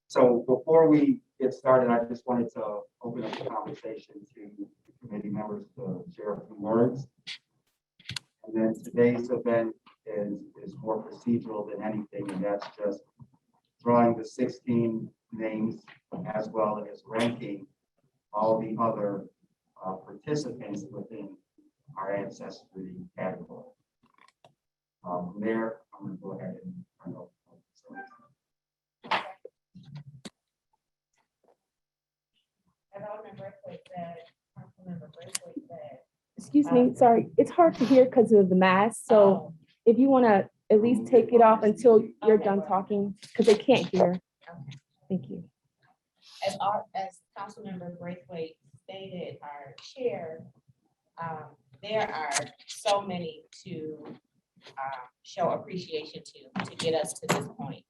So before we get started, I just wanted to open up the conversation to committee members to share a few words. And then today's event is more procedural than anything, and that's just drawing the 16 names as well as ranking all the other participants within our ancestry category. From there, I'm going to go ahead and turn over. Excuse me, sorry, it's hard to hear because of the mask. So if you want to at least take it off until you're done talking, because they can't hear. Okay. Thank you. As Councilmember Braithwaite stated, our chair, there are so many to show appreciation to get us to this point.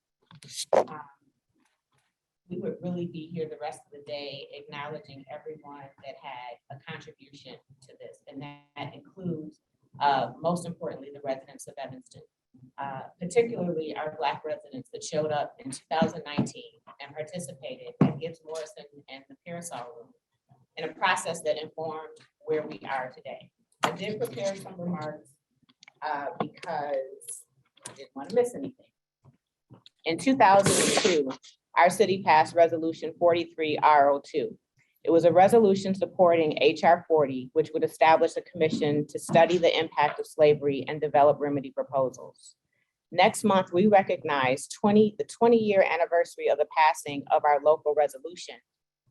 We would really be here the rest of the day acknowledging everyone that had a contribution to this, and that includes, most importantly, the residents of Evanston, particularly our Black residents that showed up in 2019 and participated at Gibbs Morrison and the Parasol Room in a process that informed where we are today. I did prepare some remarks because I didn't want to miss anything. In 2002, our city passed Resolution 43-R02. It was a resolution supporting HR 40, which would establish a commission to study the impact of slavery and develop remedy proposals. Next month, we recognize the 20-year anniversary of the passing of our local resolution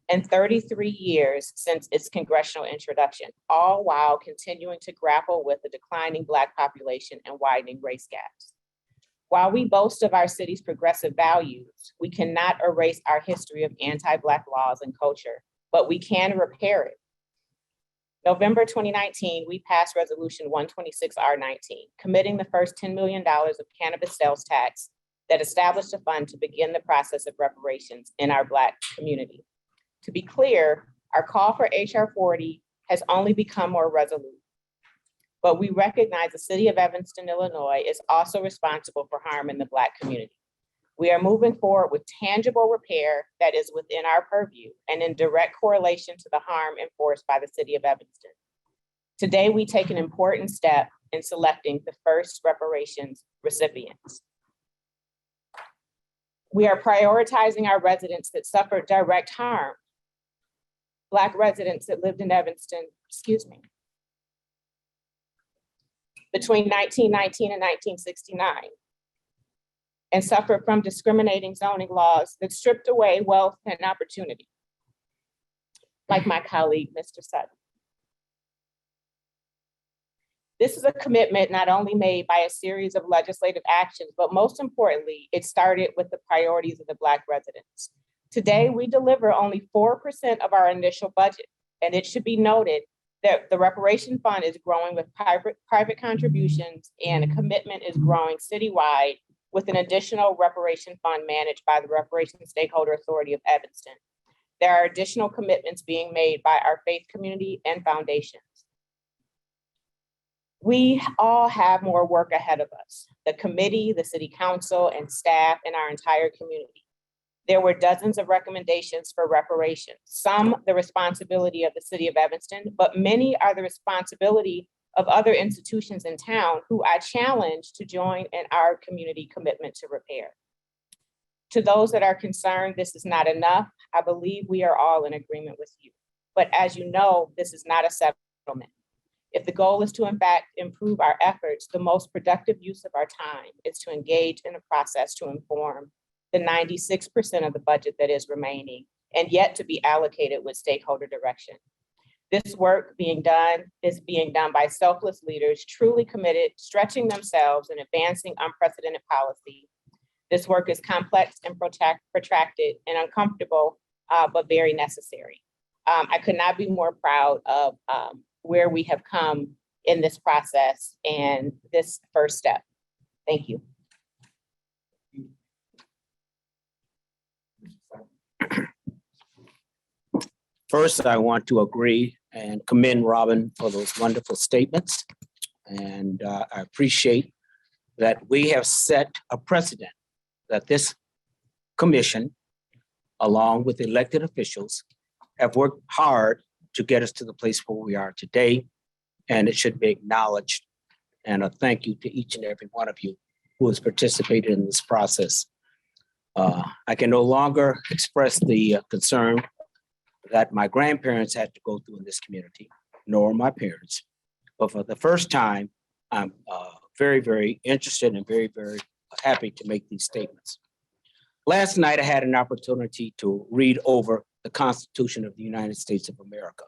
and 33 years since its congressional introduction, all while continuing to grapple with the declining Black population and widening race gaps. While we boast of our city's progressive values, we cannot erase our history of anti-Black laws and culture, but we can repair it. November 2019, we passed Resolution 126-R19, committing the first $10 million of cannabis sales tax that established a fund to begin the process of reparations in our Black community. To be clear, our call for HR 40 has only become more resolute. But we recognize the city of Evanston, Illinois is also responsible for harm in the Black community. We are moving forward with tangible repair that is within our purview and in direct correlation to the harm enforced by the city of Evanston. Today, we take an important step in selecting the first reparations recipients. We are prioritizing our residents that suffered direct harm. Black residents that lived in Evanston, between 1919 and 1969, and suffered from discriminating zoning laws that stripped away wealth and opportunity, like my colleague, Mr. Sutton. This is a commitment not only made by a series of legislative actions, but most importantly, it started with the priorities of the Black residents. Today, we deliver only 4% of our initial budget, and it should be noted that the reparation fund is growing with private contributions, and a commitment is growing citywide with an additional reparation fund managed by the Reparations Stakeholder Authority of Evanston. There are additional commitments being made by our faith community and foundations. We all have more work ahead of us, the committee, the city council, and staff, and our entire community. There were dozens of recommendations for reparations, some the responsibility of the city of Evanston, but many are the responsibility of other institutions in town who I challenge to join in our community commitment to repair. To those that are concerned this is not enough, I believe we are all in agreement with you. But as you know, this is not a settlement. If the goal is to, in fact, improve our efforts, the most productive use of our time is to engage in a process to inform the 96% of the budget that is remaining and yet to be allocated with stakeholder direction. This work is being done by selfless leaders, truly committed, stretching themselves and advancing unprecedented policy. This work is complex and protracted and uncomfortable, but very necessary. I could not be more proud of where we have come in this process and this first step. Thank you. First, I want to agree and commend Robin for those wonderful statements. And I appreciate that we have set a precedent that this commission along with elected officials, have worked hard to get us to the place where we are today, and it should be acknowledged. And a thank you to each and every one of you who has participated in this process. I can no longer express the concern that my grandparents had to go through in this community, nor my parents. But for the first time, I'm very, very interested and very, very happy to make these statements. Last night, I had an opportunity to read over the Constitution of the United States of America.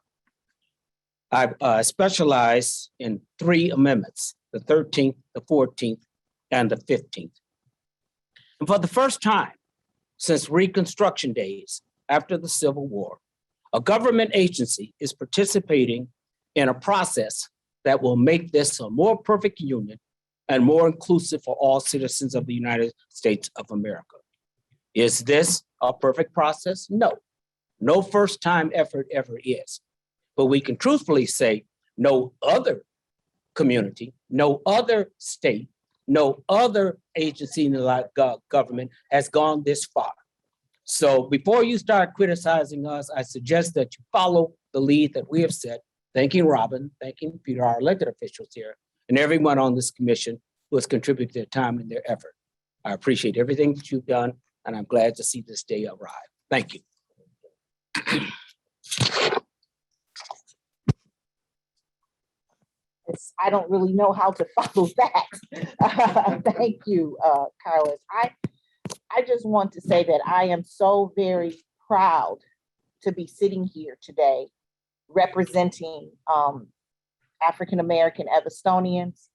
I've specialized in 3 amendments, the 13th, the 14th, and the 15th. And for the first time since Reconstruction days after the Civil War, a government agency is participating in a process that will make this a more perfect union and more inclusive for all citizens of the United States of America. Is this a perfect process? No. No first-time effort ever is. But we can truthfully say no other community, no other state, no other agency in the government has gone this far. So before you start criticizing us, I suggest that you follow the lead that we have set, thanking Robin, thanking Peter, our elected officials here, and everyone on this commission who has contributed their time and their effort. I appreciate everything that you've done, and I'm glad to see this day arrive. Thank you. I don't really know how to follow that. Thank you, Carlos. I just want to say that I am so very proud to be sitting here today representing African-American Everstonians.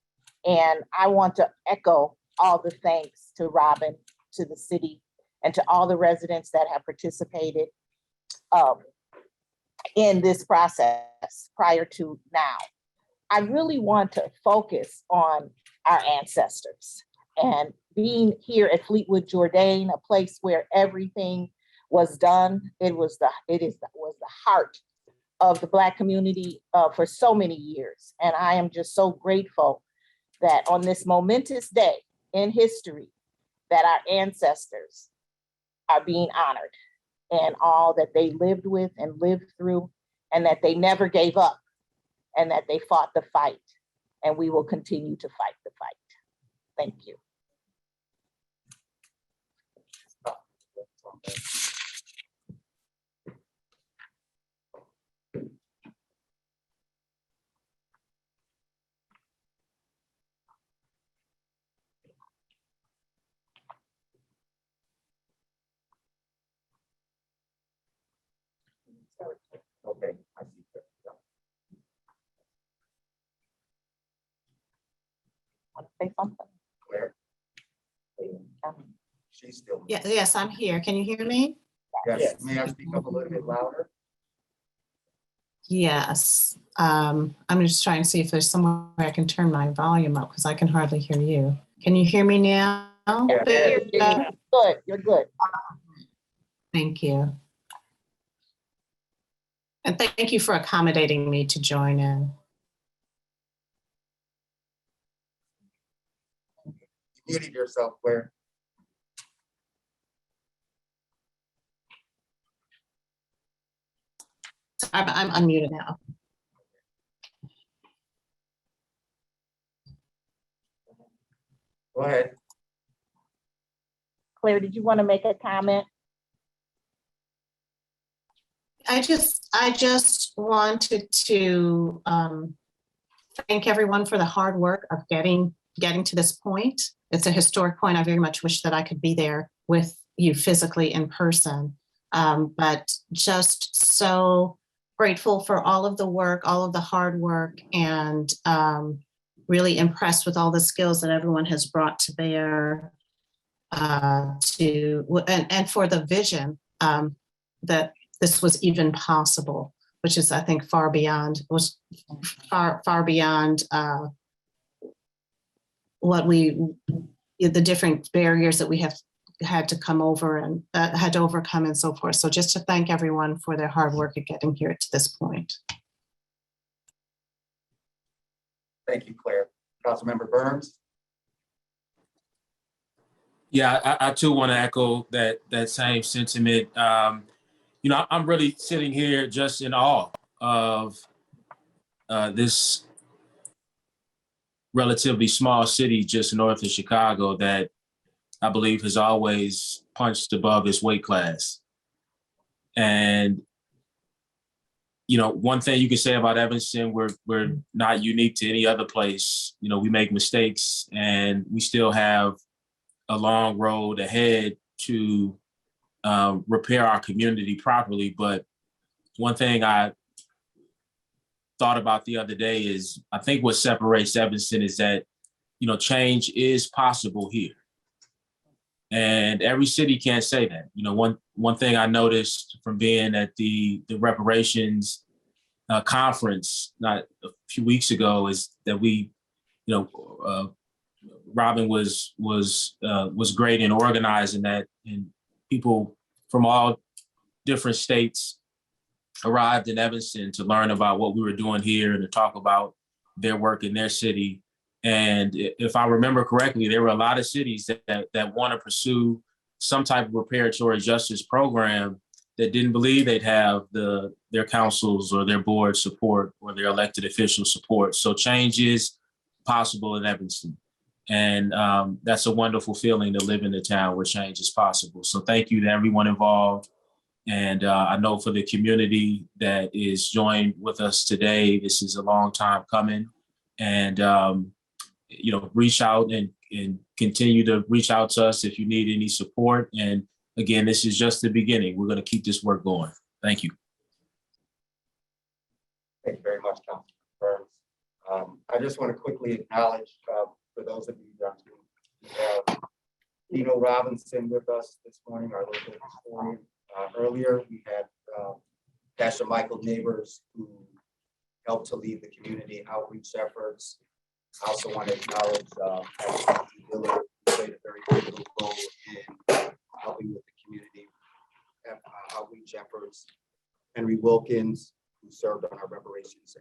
And I want to echo all the thanks to Robin, to the city, and to all the residents that have participated in this process prior to now. I really want to focus on our ancestors and being here at Fleetwood Jourdain, a place where everything was done. It was the heart of the Black community for so many years. And I am just so grateful that on this momentous day in history, that our ancestors are being honored and all that they lived with and lived through, and that they never gave up, and that they fought the fight, and we will continue to fight the fight. Thank you. Okay, I see that. Want to say something? Claire? She's still. Yeah, yes, I'm here. Can you hear me? Yes, may I speak up a little bit louder? Yes. I'm just trying to see if there's somewhere I can turn my volume up because I can hardly hear you. Can you hear me now? Yeah. Good, you're good. Thank you. And thank you for accommodating me to join in. You muted yourself, Claire. I'm unmuted now. Go ahead. Claire, did you want to make a comment? I just wanted to thank everyone for the hard work of getting to this point. It's a historic point. I very much wish that I could be there with you physically in person, but just so grateful for all of the work, all of the hard work, and really impressed with all the skills that everyone has brought to bear and for the vision that this was even possible, which is, I think, far beyond what the different barriers that we have had to come over and had to overcome and so forth. So just to thank everyone for their hard work at getting here to this point. Thank you, Claire. Councilmember Burns? Yeah, I too want to echo that same sentiment. I'm really sitting here just in awe of this relatively small city just north of Chicago that I believe has always punched above its weight class. And one thing you can say about Evanston, we're not unique to any other place. We make mistakes, and we still have a long road ahead to repair our community properly. But one thing I thought about the other day is I think what separates Evanston is that, change is possible here. And every city can't say that. One thing I noticed from being at the Reparations conference not a few weeks ago is that Robin was great in organizing that, and people from all different states arrived in Evanston to learn about what we were doing here and to talk about their work in their city. And if I remember correctly, there were a lot of cities that want to pursue some type of reparatory justice program that didn't believe they'd have their councils or their board support or their elected official support. So change is possible in Evanston. And that's a wonderful feeling to live in a town where change is possible. So thank you to everyone involved. And I know for the community that is joined with us today, this is a long time coming. And reach out and continue to reach out to us if you need any support. And again, this is just the beginning. We're going to keep this work going. Thank you. Thank you very much, Councilman Burns. I just want to quickly acknowledge, for those of you that have Dino Robinson with us this morning, our local historian. Earlier, we had Pastor Michael Neighbors, who helped to lead the community outreach efforts. I also want to acknowledge Pastor Dillard, who played a very critical role in helping with the community outreach efforts. Henry Wilkins, who served on our Reparations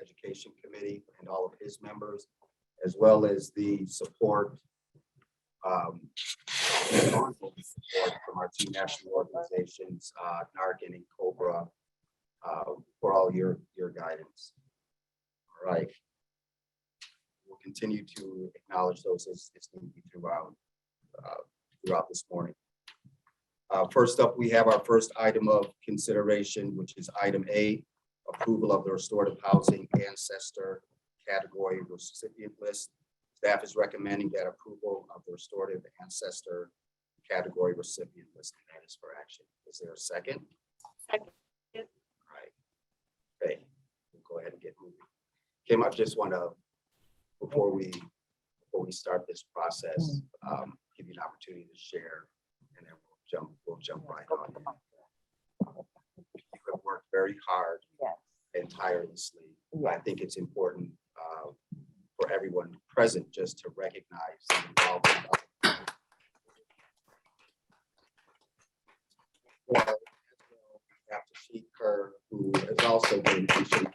Education Committee, and all of his members, as well as the support from our two national organizations, NARCN and COBRA, for all your guidance. All right. We'll continue to acknowledge those as needed throughout this morning. First up, we have our first item of consideration, which is item A, approval of the restorative housing ancestor category recipient list. Staff is recommending that approval of the restorative ancestor category recipient list, and that is for action. Is there a second? Second. All right. Okay, we'll go ahead and get moving. Kim, I just want to, before we start this process, give you an opportunity to share, and then we'll jump right on in. You have worked very hard and tirelessly. I think it's important for everyone present just to recognize the involvement of Dr. Sheeker, who has also been mentioned.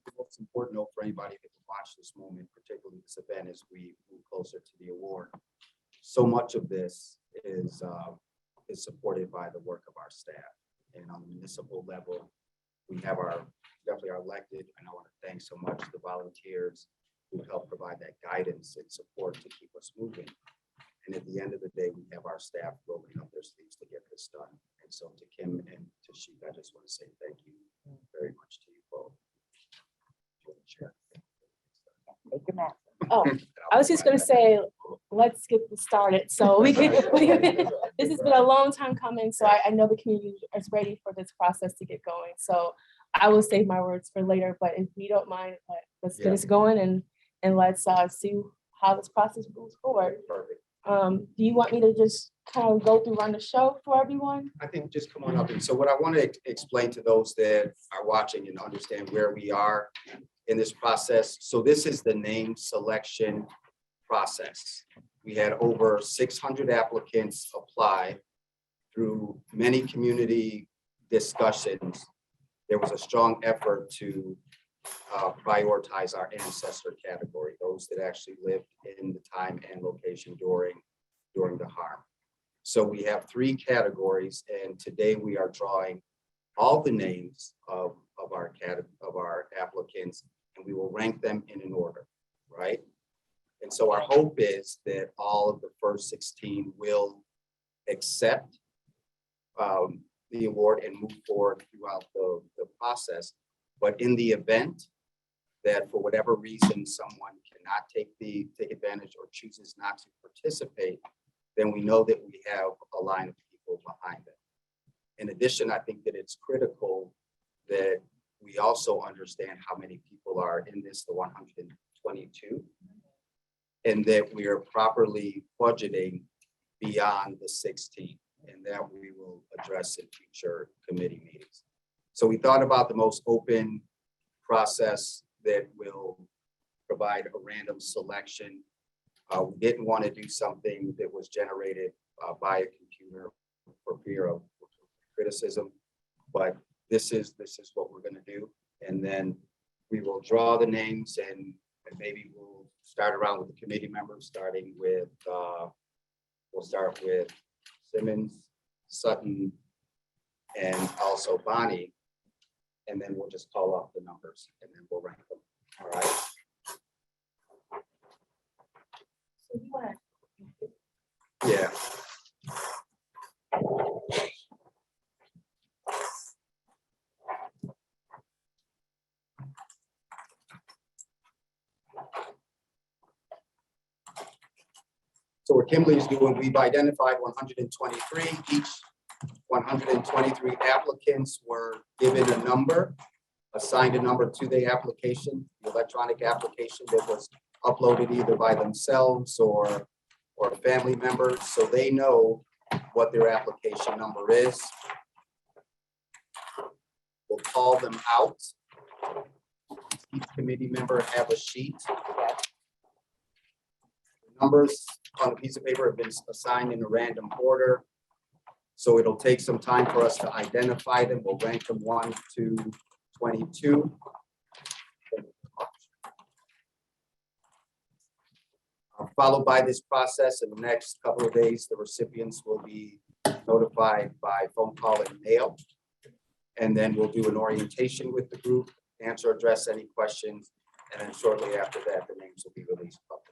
The most important note for anybody that will watch this moment, particularly this event, as we move closer to the award. So much of this is supported by the work of our staff, and on the municipal level, we have definitely our elected, and I want to thank so much the volunteers who help provide that guidance and support to keep us moving. And at the end of the day, we have our staff rolling up their sleeves to get this done. And so to Kim and to Sheik, I just want to say thank you very much to you both. Oh, I was just gonna say, let's get this started. So we can, this has been a long time coming. So I know the community is ready for this process to get going. So I will save my words for later, but if you don't mind, let's get us going and let's see how this process moves forward. Perfect. Do you want me to just kind of go through run the show for everyone? I think just come on up. And so what I want to explain to those that are watching and understand where we are in this process. So this is the name selection process. We had over 600 applicants apply. Through many community discussions, there was a strong effort to prioritize our ancestor category, those that actually lived in the time and location during the harm. So we have 3 categories, and today we are drawing all the names of our applicants, and we will rank them in an order, right? And so our hope is that all of the first 16 will accept the award and move forward throughout the process. But in the event that for whatever reason, someone cannot take advantage or chooses not to participate, then we know that we have a line of people behind them. In addition, I think that it's critical that we also understand how many people are in this, the 122, and that we are properly budgeting beyond the 16, and that we will address in future committee meetings. So we thought about the most open process that will provide a random selection. We didn't want to do something that was generated by a computer for fear of criticism, but this is what we're going to do. And then we will draw the names, and maybe we'll start around with the committee members, starting with, we'll start with Simmons, Sutton, and also Bonnie. And then we'll just call off the numbers and then we'll rank them. All right. Yeah. So what Kimberly is doing, we've identified 123. Each 123 applicants were given a number, assigned a number to the application, the electronic application that was uploaded either by themselves or family members, so they know what their application number is. We'll call them out. Each committee member have a sheet. Numbers on a piece of paper have been assigned in a random order. So it'll take some time for us to identify them. We'll rank them 1 to 22. Followed by this process, in the next couple of days, the recipients will be notified by phone call and mail. And then we'll do an orientation with the group, address any questions, and then shortly after that, the names will be released publicly.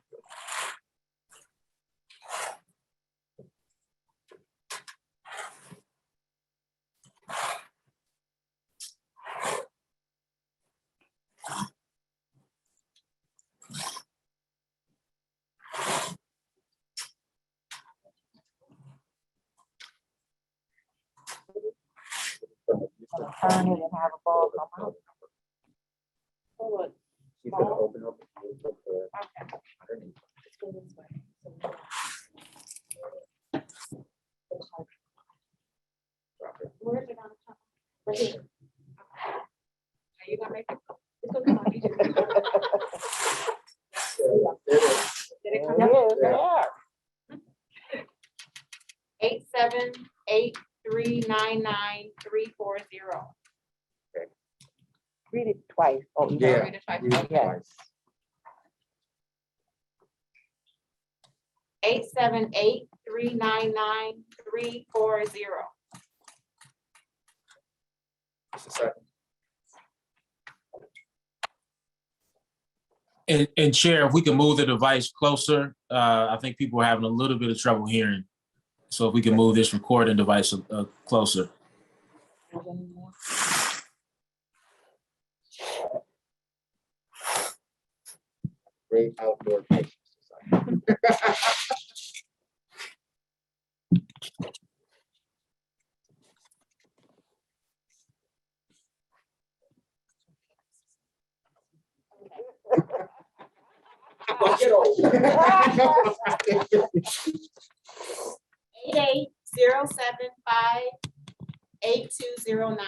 Turn it and have a ball come out. She's gonna open up. Underneath. Where's it on the top? Right here. Are you gonna make it? It's gonna come out. You just- Did it come out? 878399340. Read it twice. Oh, you Yeah. gotta read it twice. Okay. 878399340. Just a second. And Chair, if we can move the device closer, I think people are having a little bit of trouble hearing. So if we can move this recording device closer. Great outdoor patience. Get old. 88-075-8209.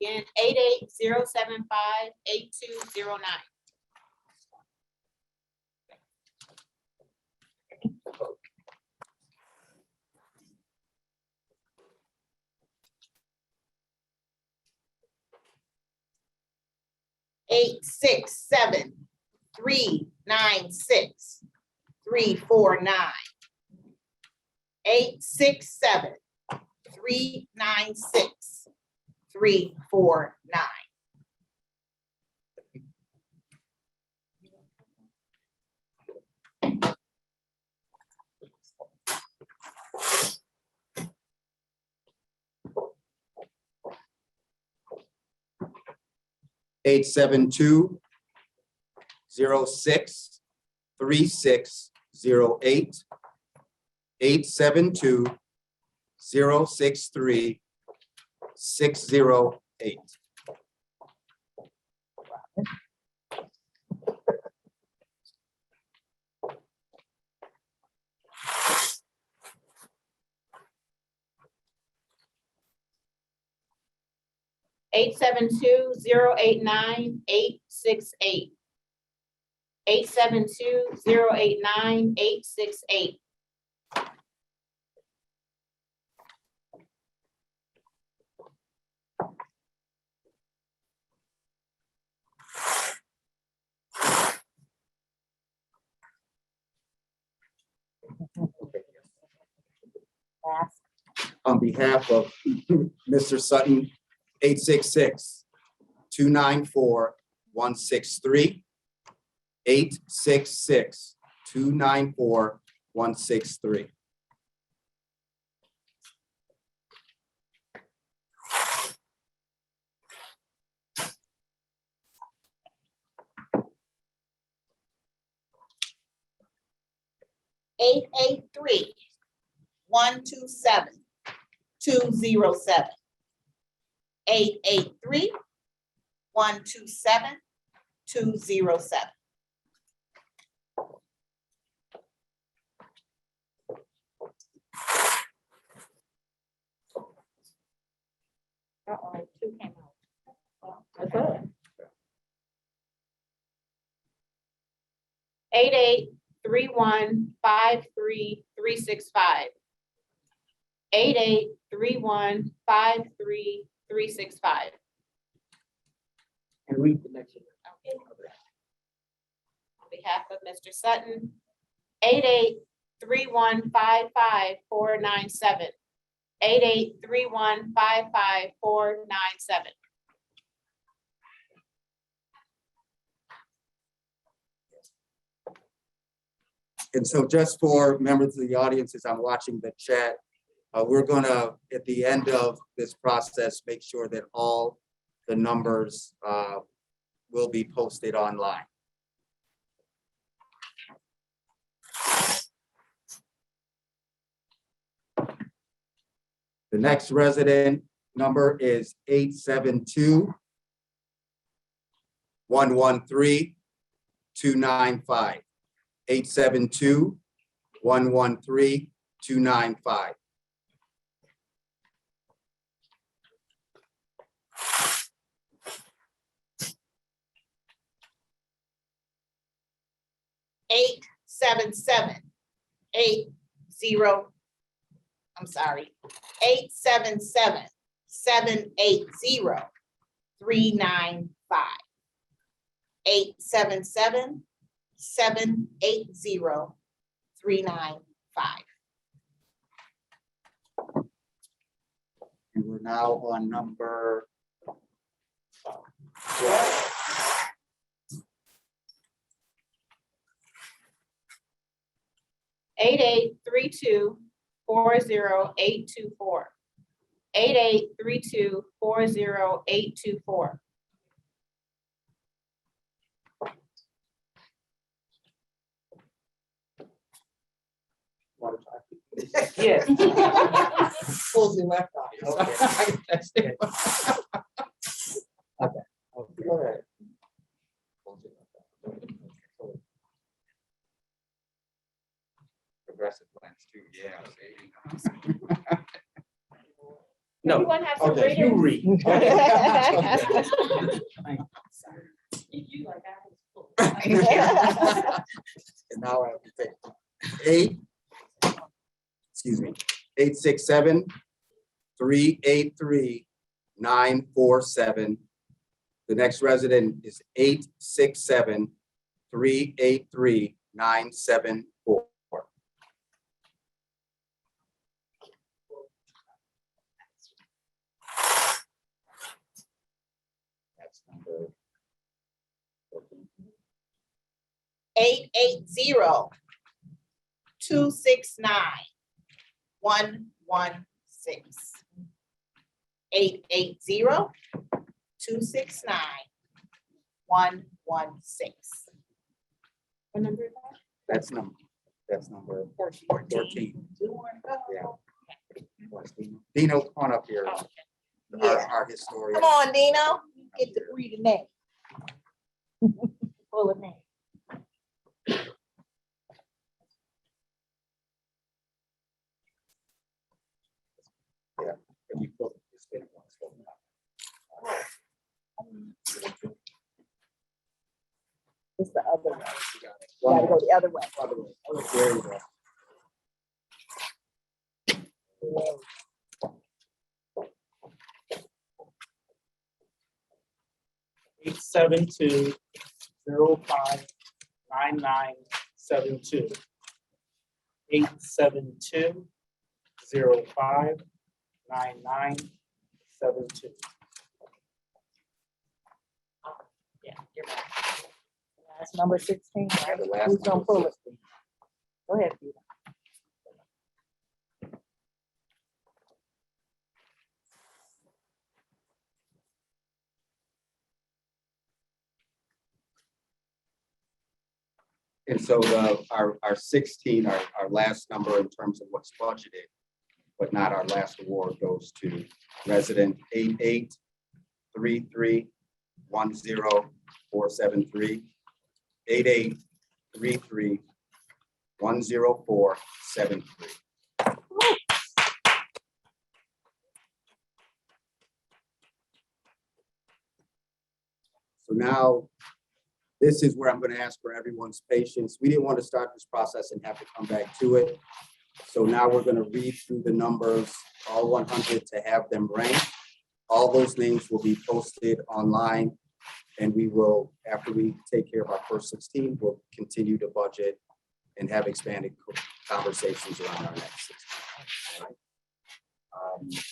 Again, 88-075-8209. 867-396-349. 867-396-349. Eight, 3608. 872-063-608. Eight seven two zero eight nine 868. 872-089-868. On behalf of Mr. Sutton, 866-294-163. 866-294-163. Eight 127-207. 883-127-207. Uh-oh, two came out. That's it. 8831-53365. 8831-53365. And read the next one. Okay. On behalf of Mr. Sutton, 8831-55497. 8831-55497. And so just for members of the audience, as I'm watching the chat, we're gonna, at the end of this process, make sure that all the numbers will be posted online. The next resident number is 872-113-295. 872-113-295. Eight seven seven 877-780. 877-780-395. And we're now on number 8832-40824. 8832-40824. Yes. Close your left eye. Okay. Go ahead. Progressive plans too, yeah. No, Everyone have some Okay, you readers? read. And now I have to take 867-383-947. The next resident is 867-383-974. That's number 880-269-116. 880-269-116. What number is that? that's number 14. 14. Do you wanna go? Yeah. Dino, come on up here. Yeah. Our historian. Come on, Dino, get to read the name. Full of name. Can you put this in once? It's the other way. One Gotta go the other way. other way. There you go. 872-05-9972. 872-05-9972. Yeah, you're right. That's number 16. Yeah, the last Who's gonna number. pull it? Go ahead, Peter. And so our 16, our last number in terms of what's budgeted, but not our last award, goes to resident 8833-10473. 8833-10473. So now, this is where I'm going to ask for everyone's patience. We didn't want to start this process and have to come back to it. So now we're going to read through the numbers, all 100, to have them ranked. All those names will be posted online, and we will, after we take care of our first 16, we'll continue to budget and have expanded conversations around our next 16. All right.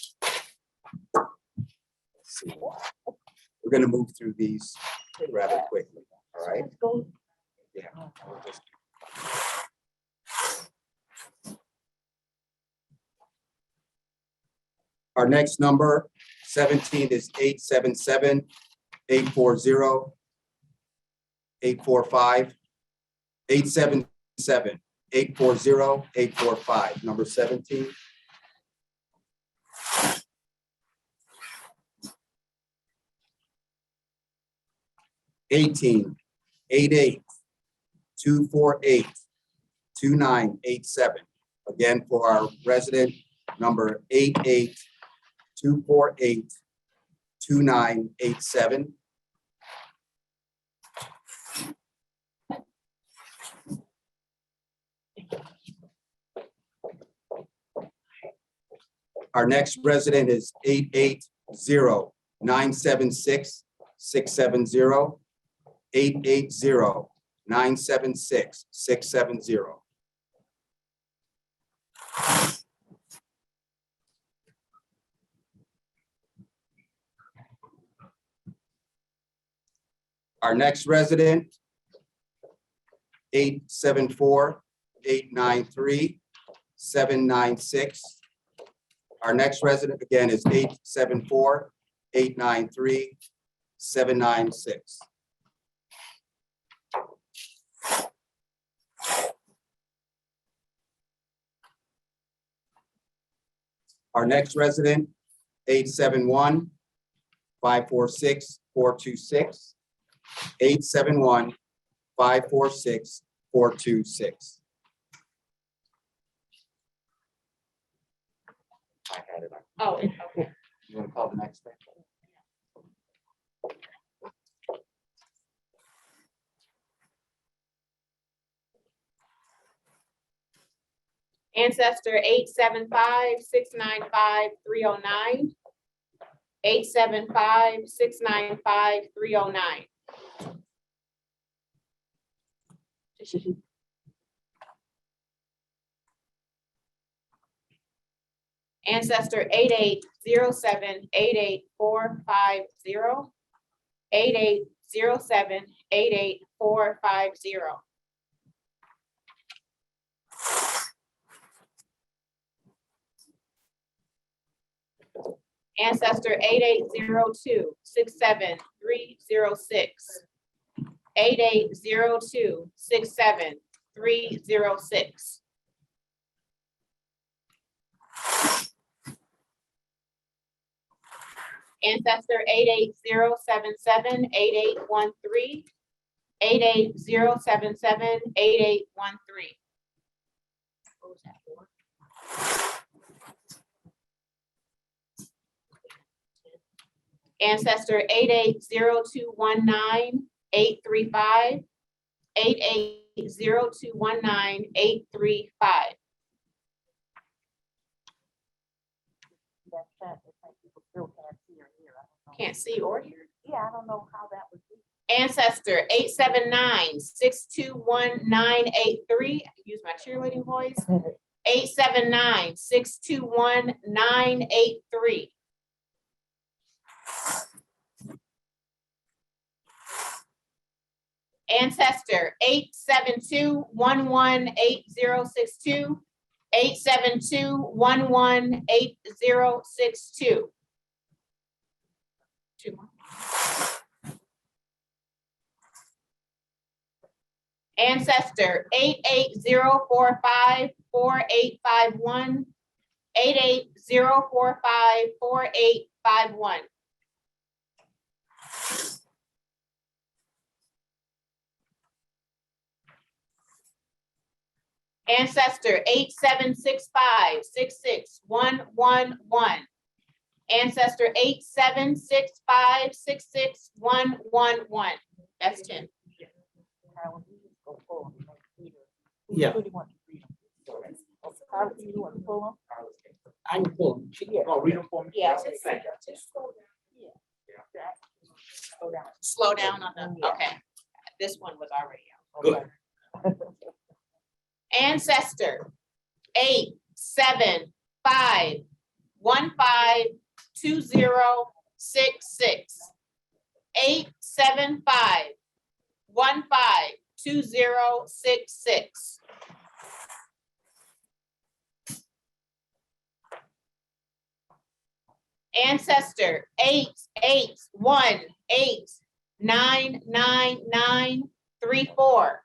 Let's see. We're going to move through these rather quickly. All right. Yeah. we'll just- Our next number, 17, is 877-840-845. 877-840-845, number 17. 18, 88-248-2987. Again, for our resident, number 88-248-2987. Our next resident is 880-976-670. 880-976-670. Our next resident, 874-893-796. Our next resident again is 874-893-796. Our next resident, 871-546-426. 871-546-426. I had it. Oh, okay. You want to call the next thing? Ancestor 875-695-309. 875-695-309. Ancestor 8807-88450. 8807-88450. Ancestor 8802-67306. 8802-67306. Ancestor 88077-8813. 88077-8813. What was that for? Ancestor 880219-835. 880219-835. Can't see or hear. Yeah, I don't know how that would be. Ancestor 879-621-983. Use my cheerleading voice. 879-621-983. Ancestor 872-118062. 872-118062. Two more. Ancestor 88045-4851. 88045-4851. Ancestor 8765-66111. Ancestor 8765-66111. That's 10. Yeah. How do you want to pull them? I can pull them. She can read them for me. Yeah. Thank you. Slow down on the, okay. This one was already out. Good. Ancestor 875-15-2066. 875-15-2066. Ancestor 8818-99934.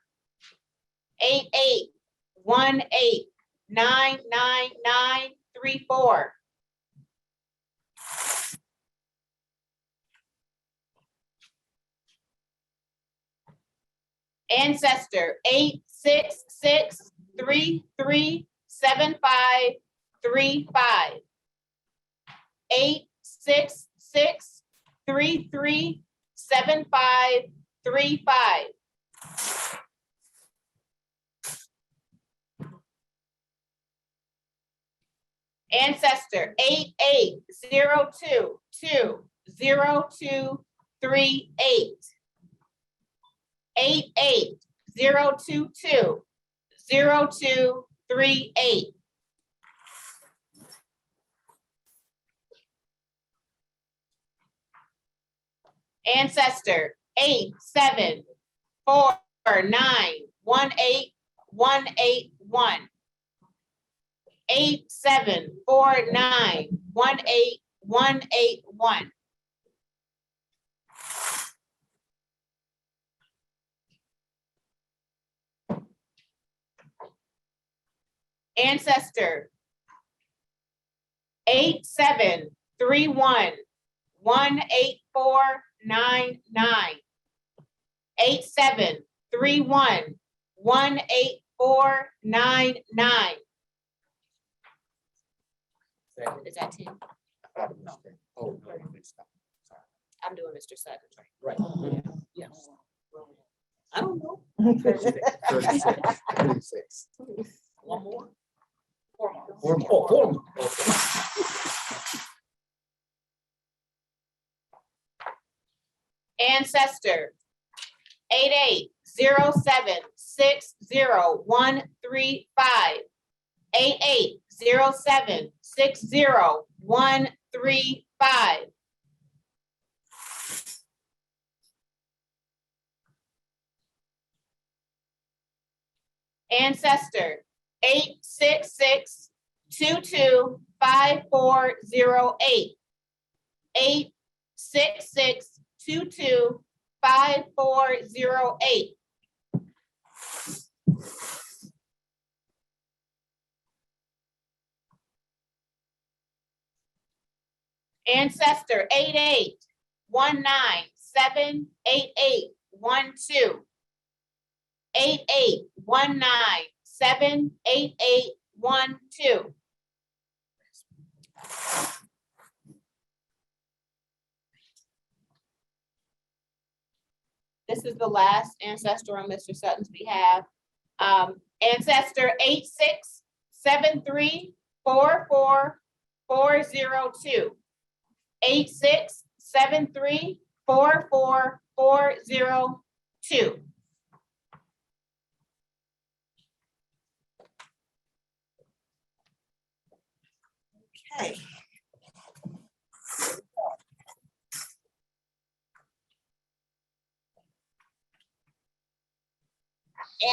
8818-99934. Ancestor 866-337535. 866-337535. Ancestor 8802-20238. 8802-20238. Ancestor 874918181. 874918181. Ancestor 8731-18499. 8731-18499. Is that 10? Oh, I'm doing Mr. Sutton. right. Yes. I don't know. 36. One more? Four more. Oh, 4 more. Ancestor 8807600135. 8807600135. Ancestor 866225408. 866225408. Ancestor 8819788812. 8819788812. This is the last ancestor on Mr. Sutton's behalf. Ancestor 867344402. 867344402. Okay.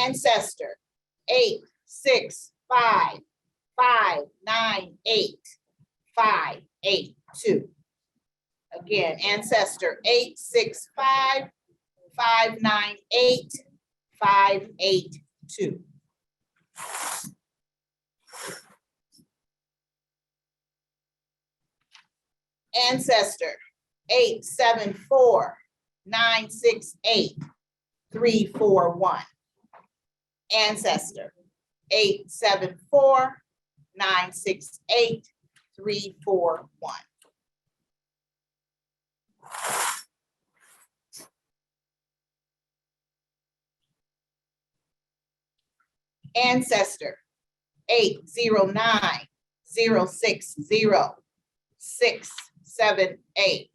Ancestor 865598582. Again, ancestor 865598582. Ancestor 874968341. Ancestor 874968341. Ancestor 809060678.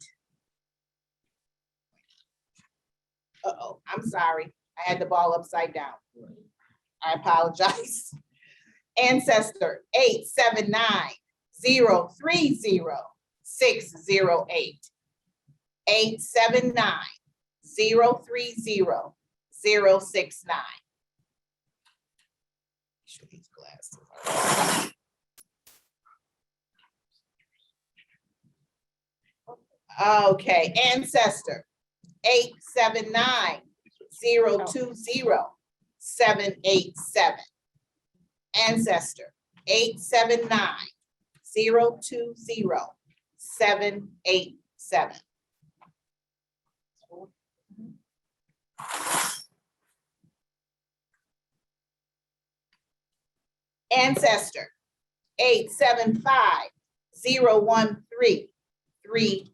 Uh-oh, I'm sorry. I had the ball upside down. I apologize. Ancestor 879030608. 879030609. These glasses. Okay, ancestor 879020787. Ancestor 879020787. Ancestor 875013389.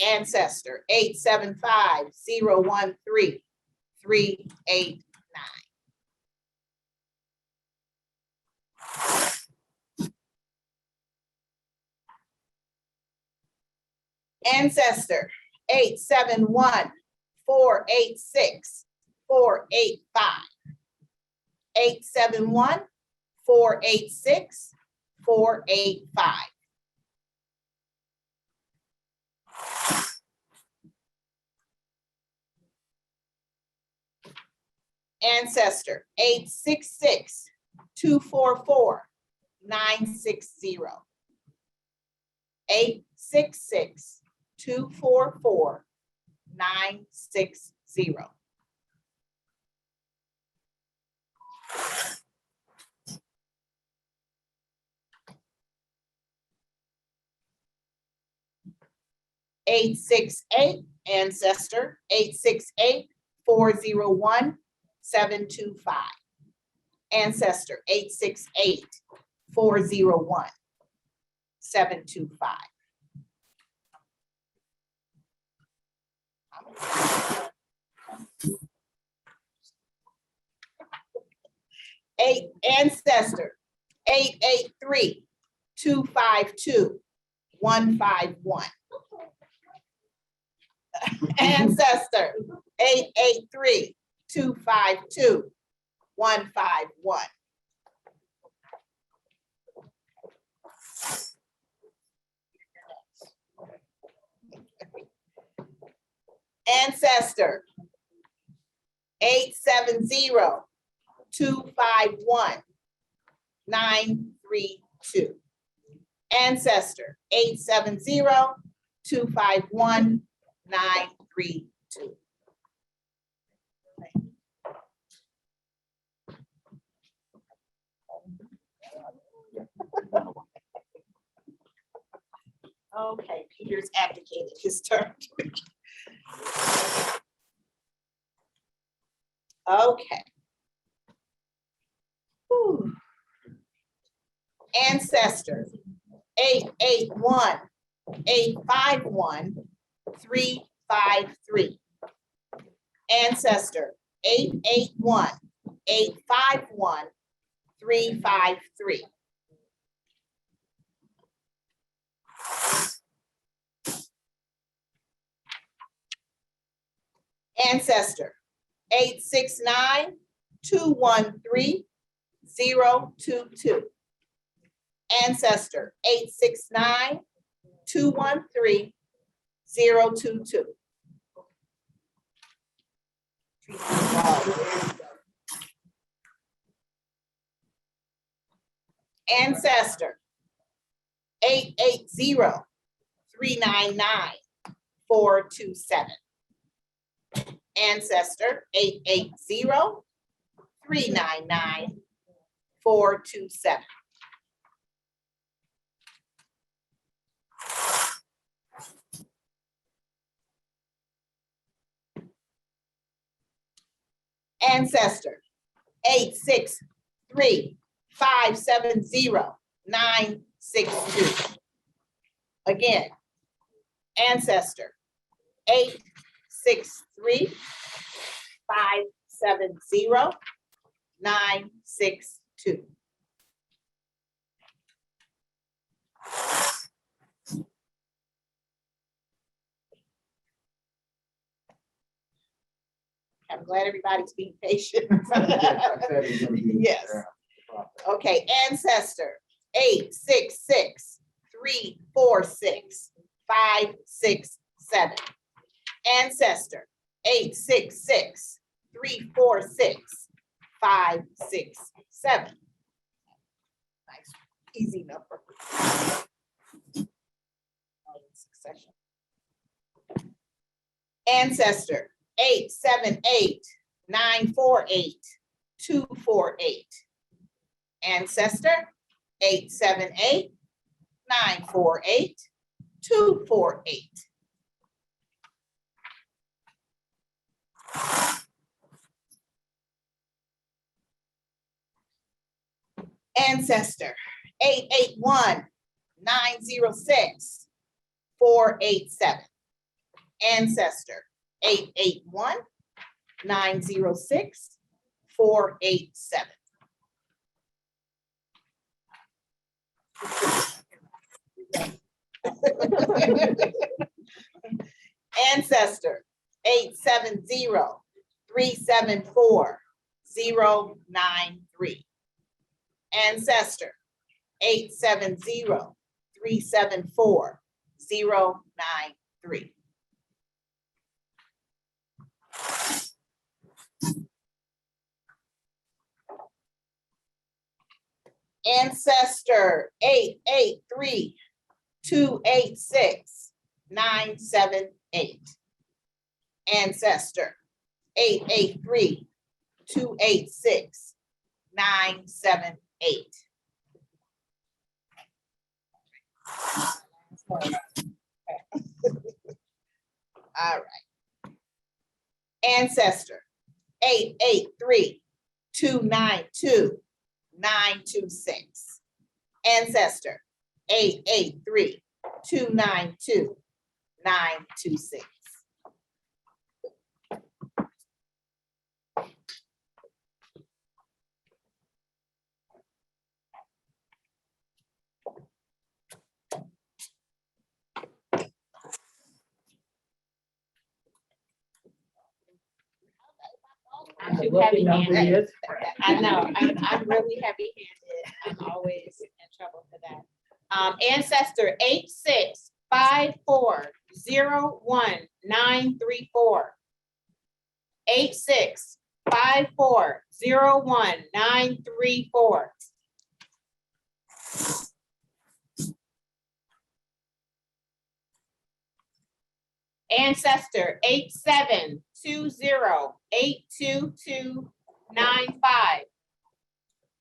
Ancestor 875013389. Ancestor 871486485. 871486485. Ancestor 866244960. 866244960. Ancestor 868401725. Ancestor 868401725. Ancestor 883252151. Ancestor, 883-252-151. Ancestor, 870-251-932. Ancestor, 870-251-932. Okay, Peter's abdicated his turn. Okay. Whew. Ancestor, 881-851-353. Ancestor, 881-851-353. Ancestor, 869-213-022. Ancestor, 869-213-022. Ancestor, 880-399-427. Ancestor, 880-399-427. Ancestor, 863-570-962. Again, ancestor, 863-570-962. I'm glad everybody's being patient. Yes. Okay, ancestor, 866-346-567. Ancestor, 866-346-567. Nice, easy number. Succession. Ancestor, 878-948-248. Ancestor, 878-948-248. Ancestor, 881-906-487. Ancestor, 881-906-487. Ancestor, 870-374-093. Ancestor, 870-374-093. Ancestor, 883-286-978. Ancestor, 883-286-978. All right. Ancestor, 883-292-926. Ancestor, 883-292-926. I'm too heavy-handed. I know, I'm really heavy-handed. I'm always in trouble for that. Ancestor 865401-934. 865401-934. Ancestor 8720822295.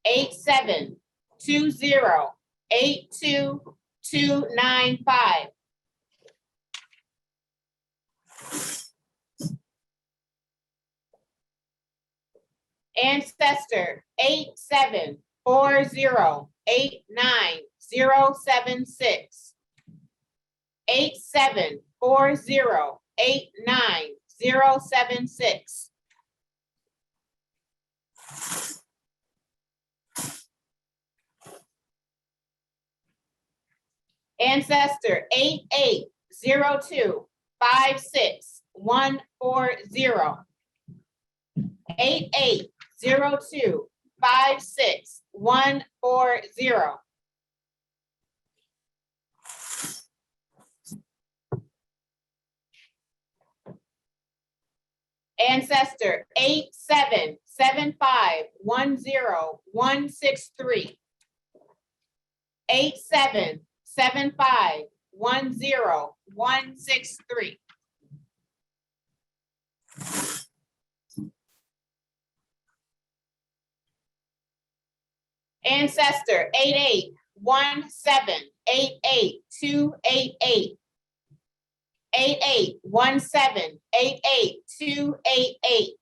8720822295. Ancestor 8740890076. 8740890076. Ancestor 8802564140. 8802564140. Ancestor 877510-163. 877510-163. Ancestor 8817888288. 8817888288.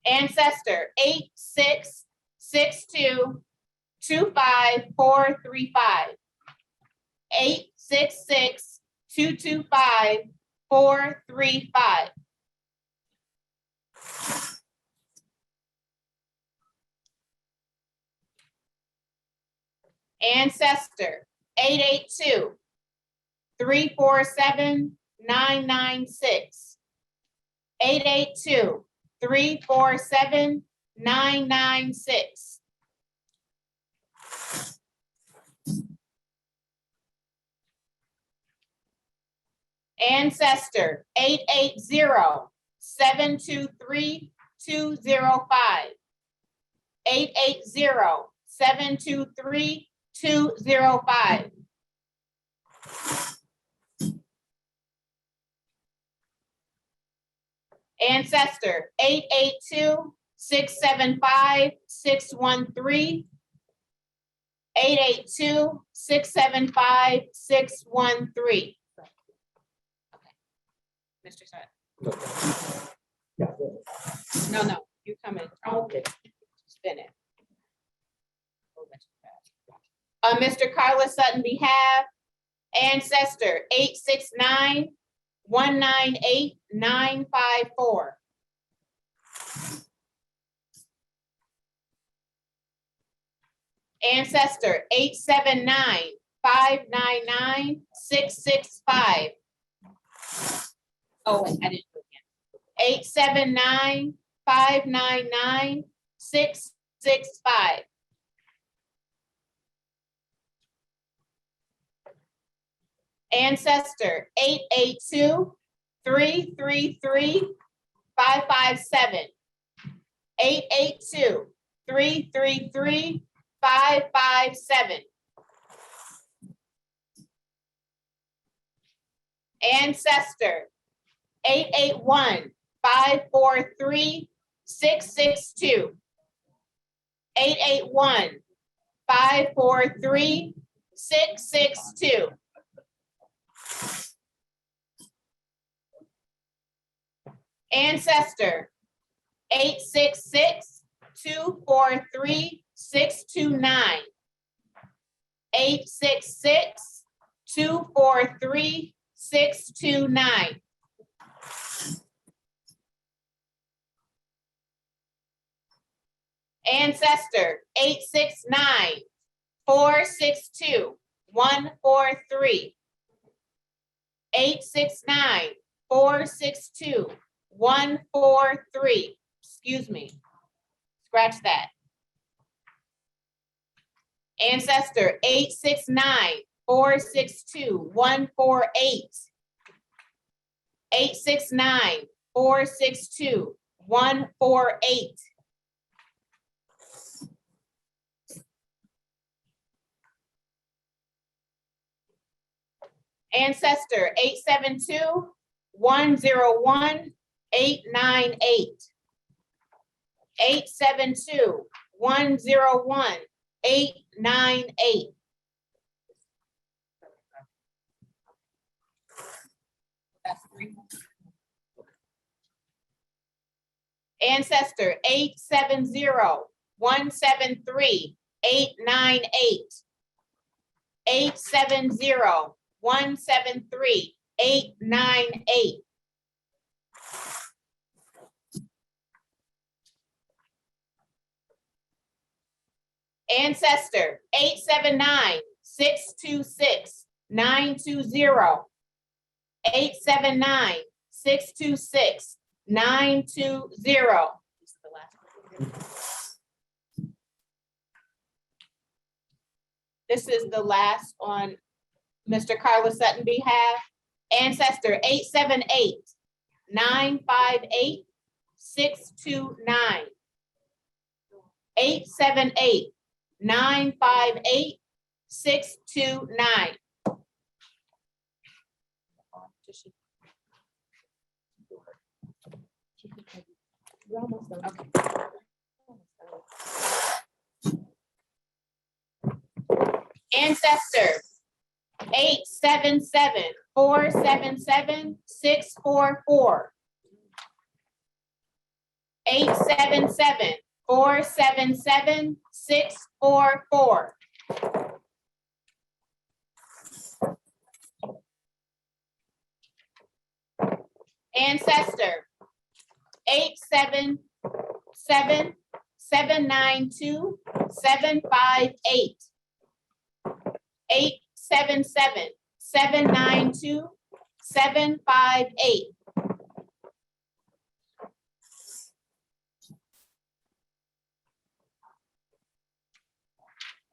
Ancestor 86622545. 86622545. Ancestor 882347-996. 882347-996. Ancestor 880723-205. 880723-205. Ancestor 882675-613. 882675-613. Mr. Sutton. No, you come in. Okay. Spin it. Mr. Carlos Sutton behalf, ancestor 869-198-954. Ancestor 879-599-665. Oh, I didn't do it again. 879-599-665. Ancestor 882-333-557. 882-333-557. Ancestor 881-543-662. 881-543-662. Ancestor 866-243-629. 866-243-629. Ancestor 869-462-143. 869-462-143. Excuse me. Scratch that. Ancestor 869-462-148. 869-462-148. Ancestor 872-101-898. 872-101-898. That's three. Ancestor 870-173-898. 870-173-898. Ancestor 879-626-920. 879-626-920. This is the last on Mr. Carlos Sutton behalf. Ancestor 878-958-629. 878-958-629. We're almost done. Okay. Ancestor 877-477-644. 877-477-644. Ancestor 877-792-758. 877-792-758.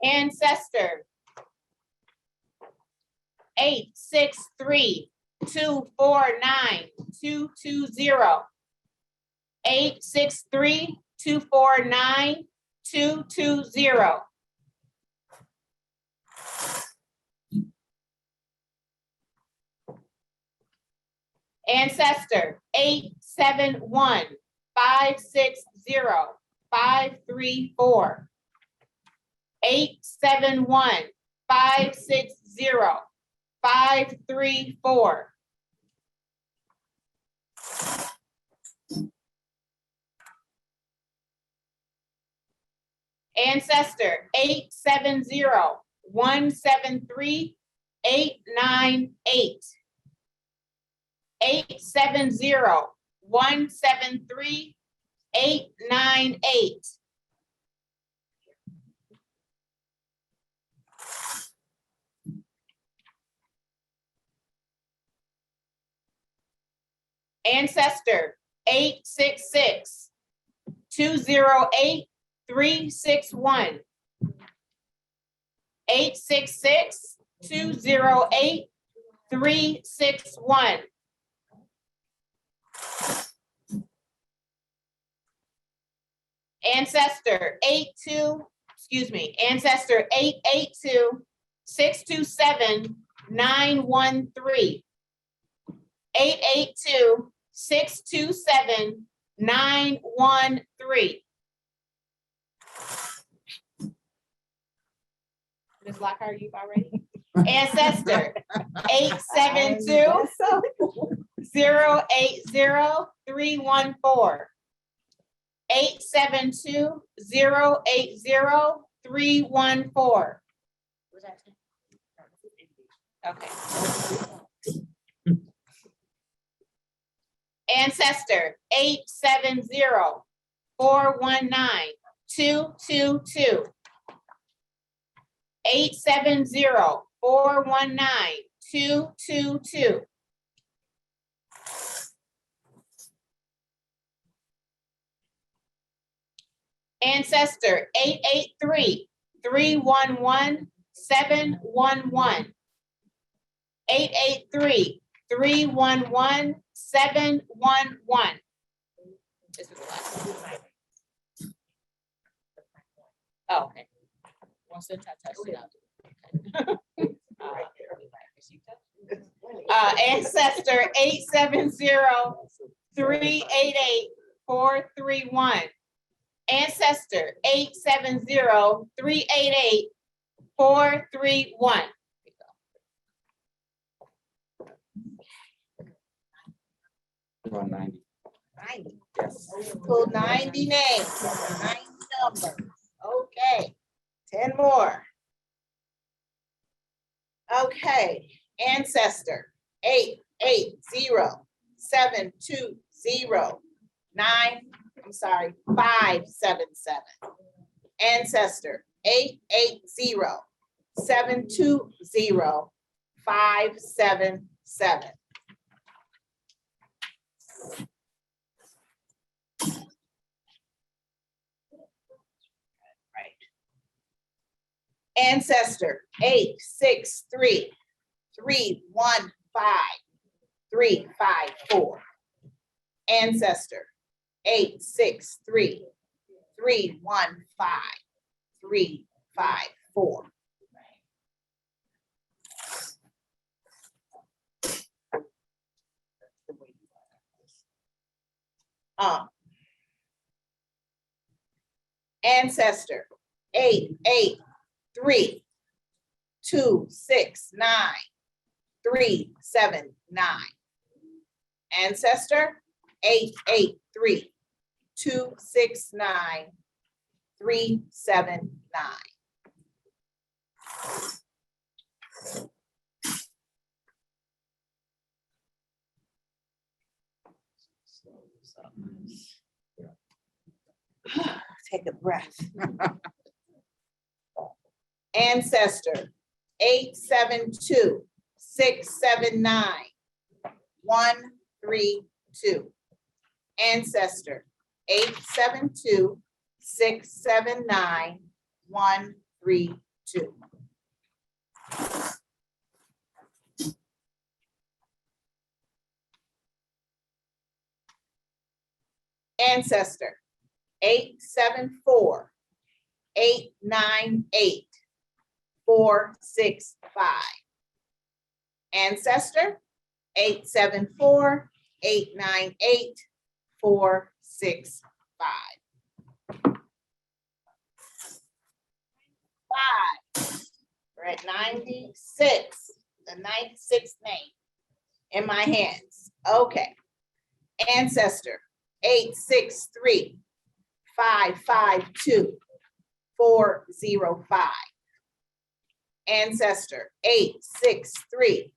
Ancestor 863-249-220. 863-249-220. Ancestor 871-560-534. 871-560-534. Ancestor 870-173-898. 870-173-898. Ancestor 866-208-361. 866-208-361. Ancestor 882-627-913. 882-627-913. Ms. Lockhart, you about ready? Ancestor 872-080-314. 872-080-314. Okay. Ancestor 870-419-222. 870-419-222. Ancestor 883-311-711. 883-311-711. This is the last one. Oh, okay. Once the touch it out. Ancestor 870-388-431. Ancestor 870-388-431. We're on 90. 90. Pull 90 names, 90 numbers. Okay, 10 more. Okay, ancestor 577. Ancestor 880-720-577. Ancestor 863-315-354. Ancestor 863-315-354. Ancestor 883-269-379. Ancestor 883-269-379. Take a breath. Ancestor 872-679-132. Ancestor 872-679-132. Ancestor 874-898-465. Ancestor 874-898-465. 5. We're at 96, the 96th name in my hands. Okay. Ancestor 863-552-405. Ancestor 863-552-405.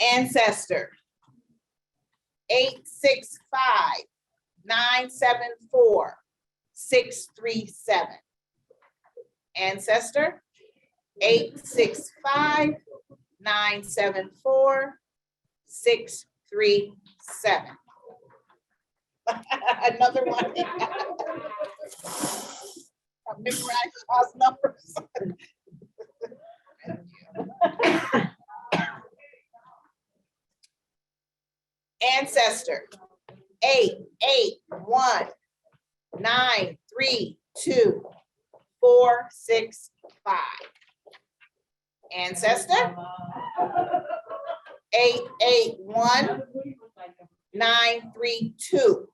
Ancestor 865-974-637. Ancestor 865-974-637. Another one. I memorized those numbers. Ancestor 881-932-465. Ancestor 881-932-465.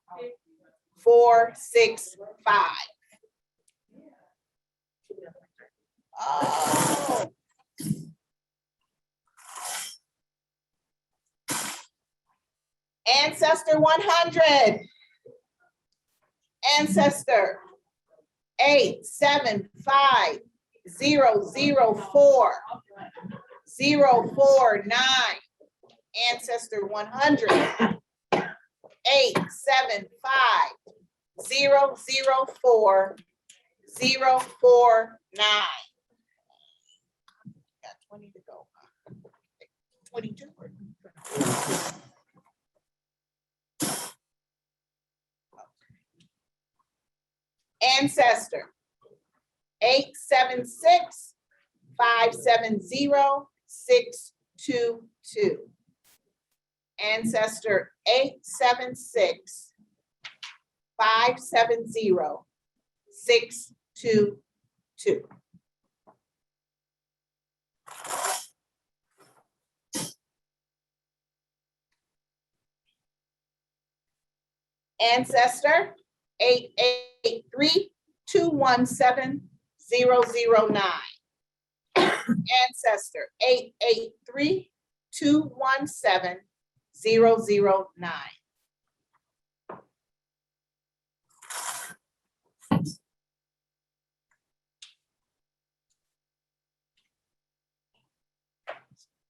Oh. Ancestor 100. Ancestor 875-004-049. Ancestor 100. 875-004-049. 20 to go. 22. Ancestor, 876-570-622. Ancestor, 876-570-622. Ancestor, 883-217-009. Ancestor, 883-217-009.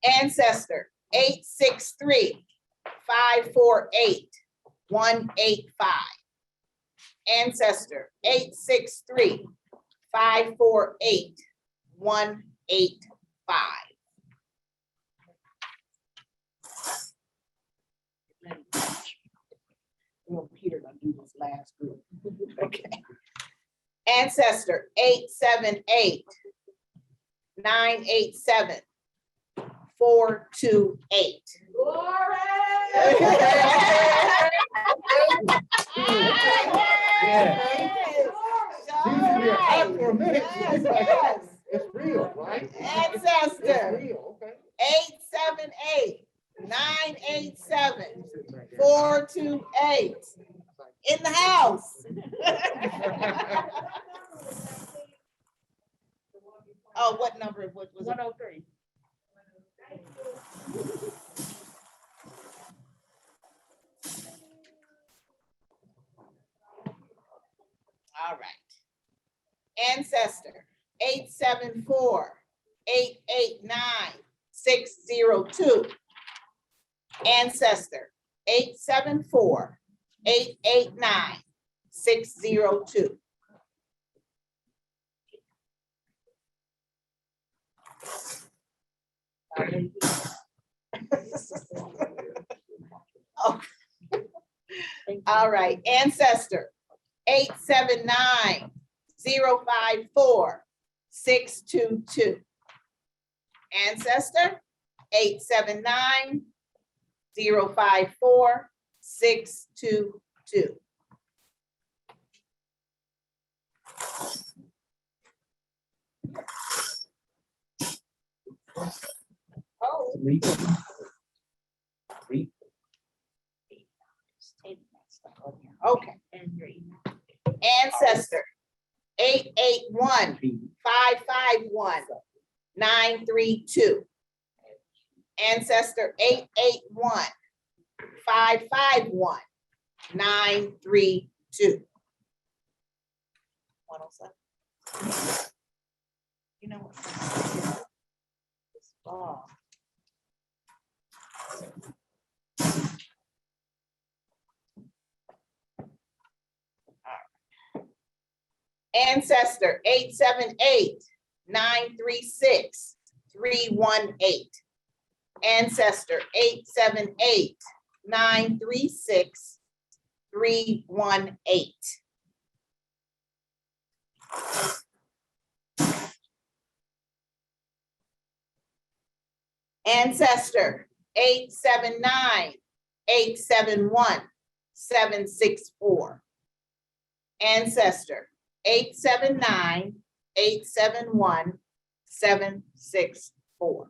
Ancestor, 863-548-185. Ancestor, 863-548-185. Well, Peter gonna do this last group. Okay. Ancestor, 878-987-428. For a minute. Yes, yes. It's real, right? Ancestor, okay. 878-987-428. In the house. Oh, what number was it? 103. All right. Ancestor, 874-889-602. Ancestor, 874-889-602. Oh. All right, ancestor, 879-054-622. Ancestor, 879-054-622. Oh, okay. Ancestor, 881-551-932. Ancestor, 881-551-932. 107. You know what? This ball. Ancestor, 878-936-318. Ancestor, 878-936-318. Ancestor, 879-871-764. Ancestor, 879-871-764.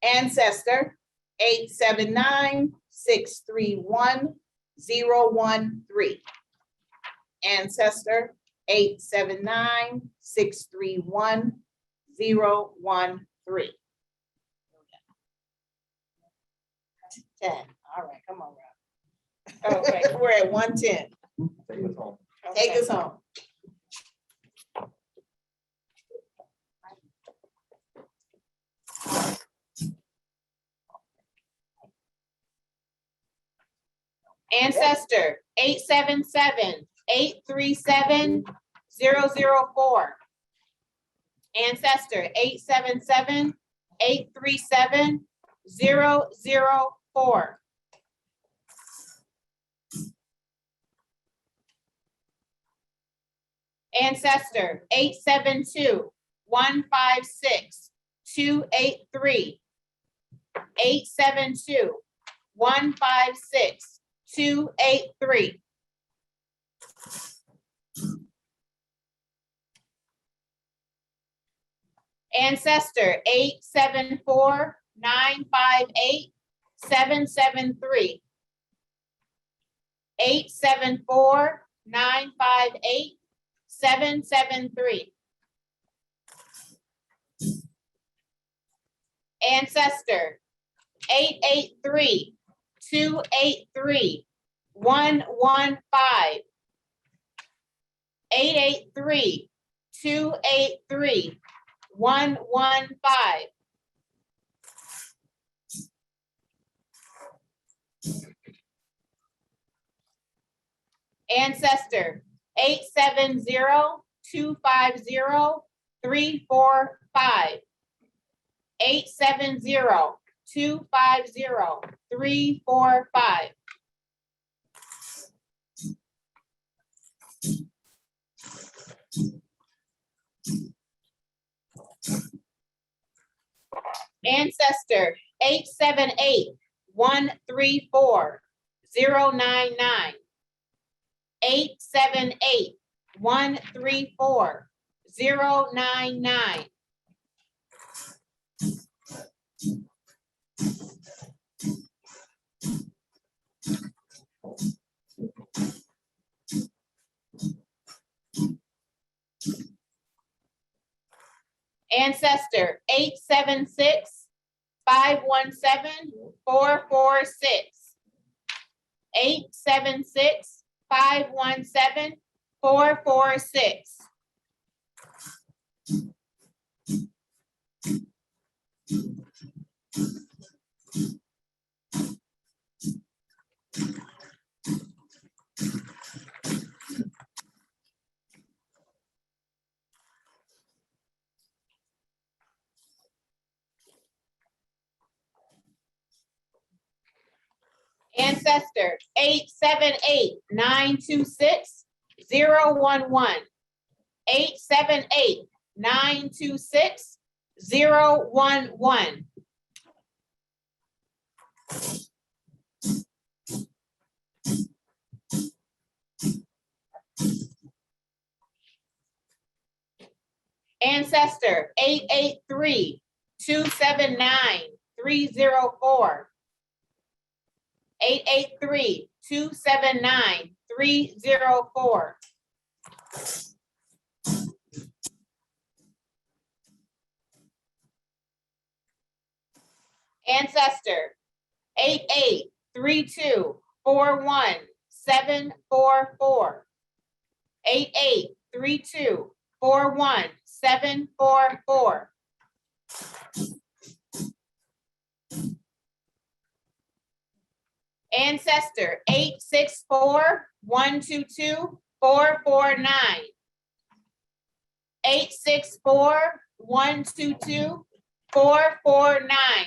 Ancestor, 879-631-013. Ancestor, 879-631-013. 10. All right, come on, Rob. Okay, we're at 110. Take us home. Take us home. Ancestor 877-837-004. Ancestor 877-837-004. Ancestor 872-156-283. 872-156-283. Ancestor 874-958-773. 874-958-773. Ancestor 883-283-115. 883-283-115. Ancestor 870-250-345. 870-250-345. Ancestor 878-134-099. 878-134-099. Ancestor 876-517-446. 876-517-446. Ancestor 878-926-011. 878-926-011. Ancestor 883-279-304. 883-279-304. Ancestor 88-32-41-744. 88-32-41-744. Ancestor 864-122-449. 864-122-449.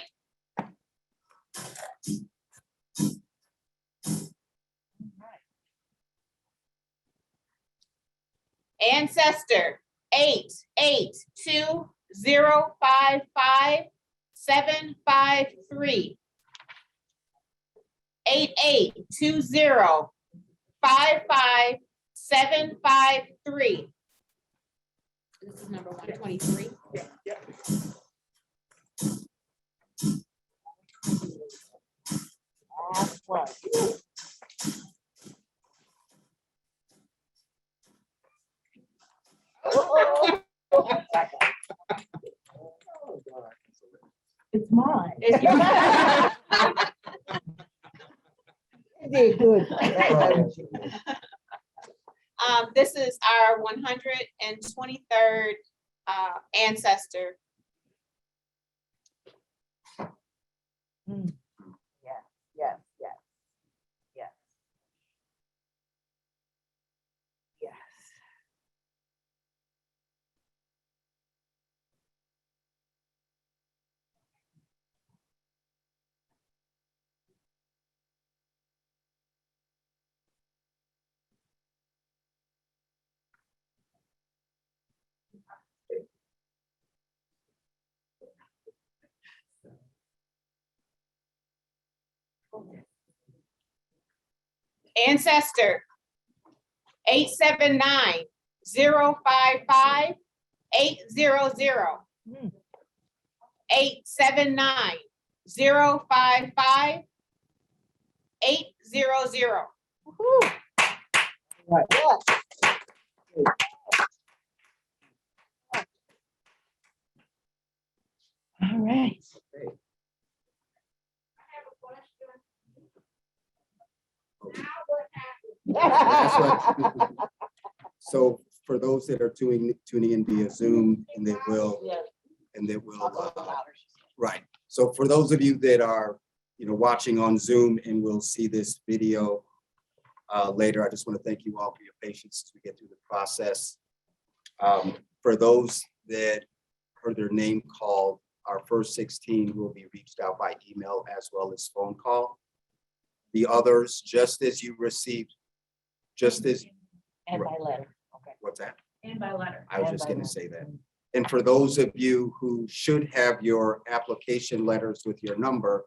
Ancestor 882-055-753. 8820-55753. This is number 123. That's right. It's mine. It's your- You did good. This is our 123rd ancestor. Yes, yes, yes, yes. Ancestor 879-055-800. 879-055-800. Right. All right. So for those that are tuning in via Zoom, and they will, right. So for those of you that are, watching on Zoom and will see this video later, I just want to thank you all for your patience as we get through the process. For those that heard their name called, our first 16 will be reached out by email as well as phone call. The others, just as you received, And by letter. Okay. what's that? And by letter. I was And just by going to letter. say that. And for those of you who should have your application letters with your number,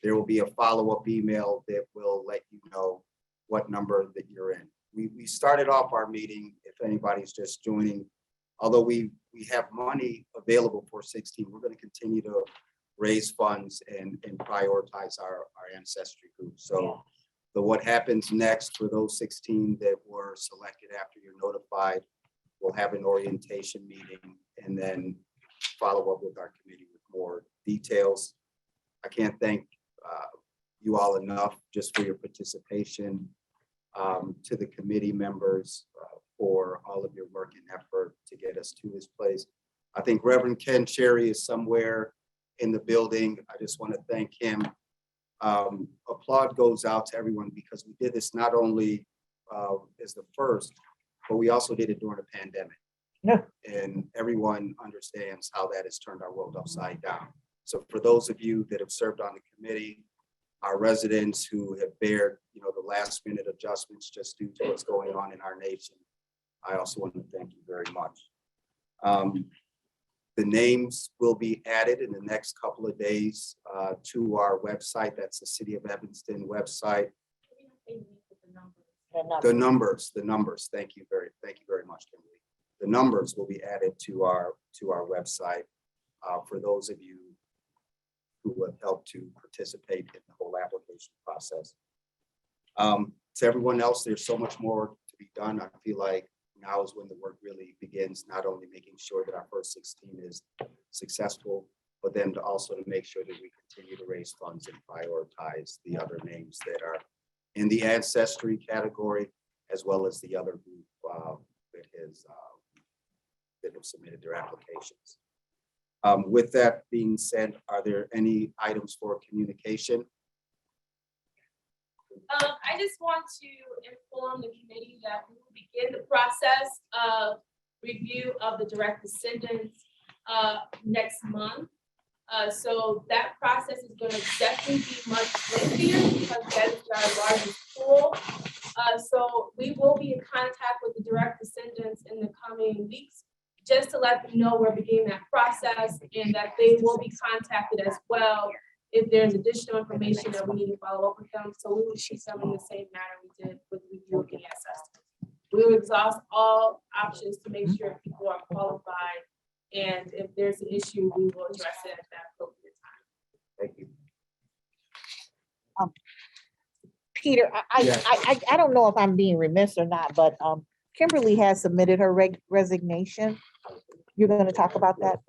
there will be a follow-up email that will let you know what number that you're in. We started off our meeting, if anybody's just joining, although we have money available for 16, we're going to continue to raise funds and prioritize our ancestry group. So what happens next for those 16 that were selected after you're notified, we'll have an orientation meeting and then follow up with our committee with more details. I can't thank you all enough just for your participation, to the committee members for all of your work and effort to get us to this place. I think Reverend Ken Cherry is somewhere in the building. I just want to thank him. Applaud goes out to everyone because we did this not only as the first, but we also did it during a pandemic. Yeah. And everyone understands how that has turned our world upside down. So for those of you that have served on the committee, our residents who have bared, the last minute adjustments just due to what's going on in our nation, I also want to thank you very much. The names will be added in the next couple of days to our website. That's the City of Evanston website. The numbers. Thank you very much, Kimberly. The numbers will be added to our website for those of you who have helped to participate in the whole application process. To everyone else, there's so much more to be done. I feel like now is when the work really begins, not only making sure that our first 16 is successful, but then also to make sure that we continue to raise funds and prioritize the other names that are in the ancestry category, as well as the other group that have submitted their applications. With that being said, are there any items for communication? I just want to inform the committee that we will begin the process of review of the direct descendants next month. So that process is going to definitely be much lengthier because that is our largest pool. So we will be in contact with the direct descendants in the coming weeks, just to let them know we're beginning that process and that they will be contacted as well if there's additional information that we need to follow up with them. So we will treat them in the same manner we did with review of the ancestors. We will exhaust all options to make sure people are qualified. And if there's an issue, we will address it at that appropriate time. Thank you. Peter, I don't know if I'm being remiss or not, but Kimberly has submitted her resignation. You're going to talk about that?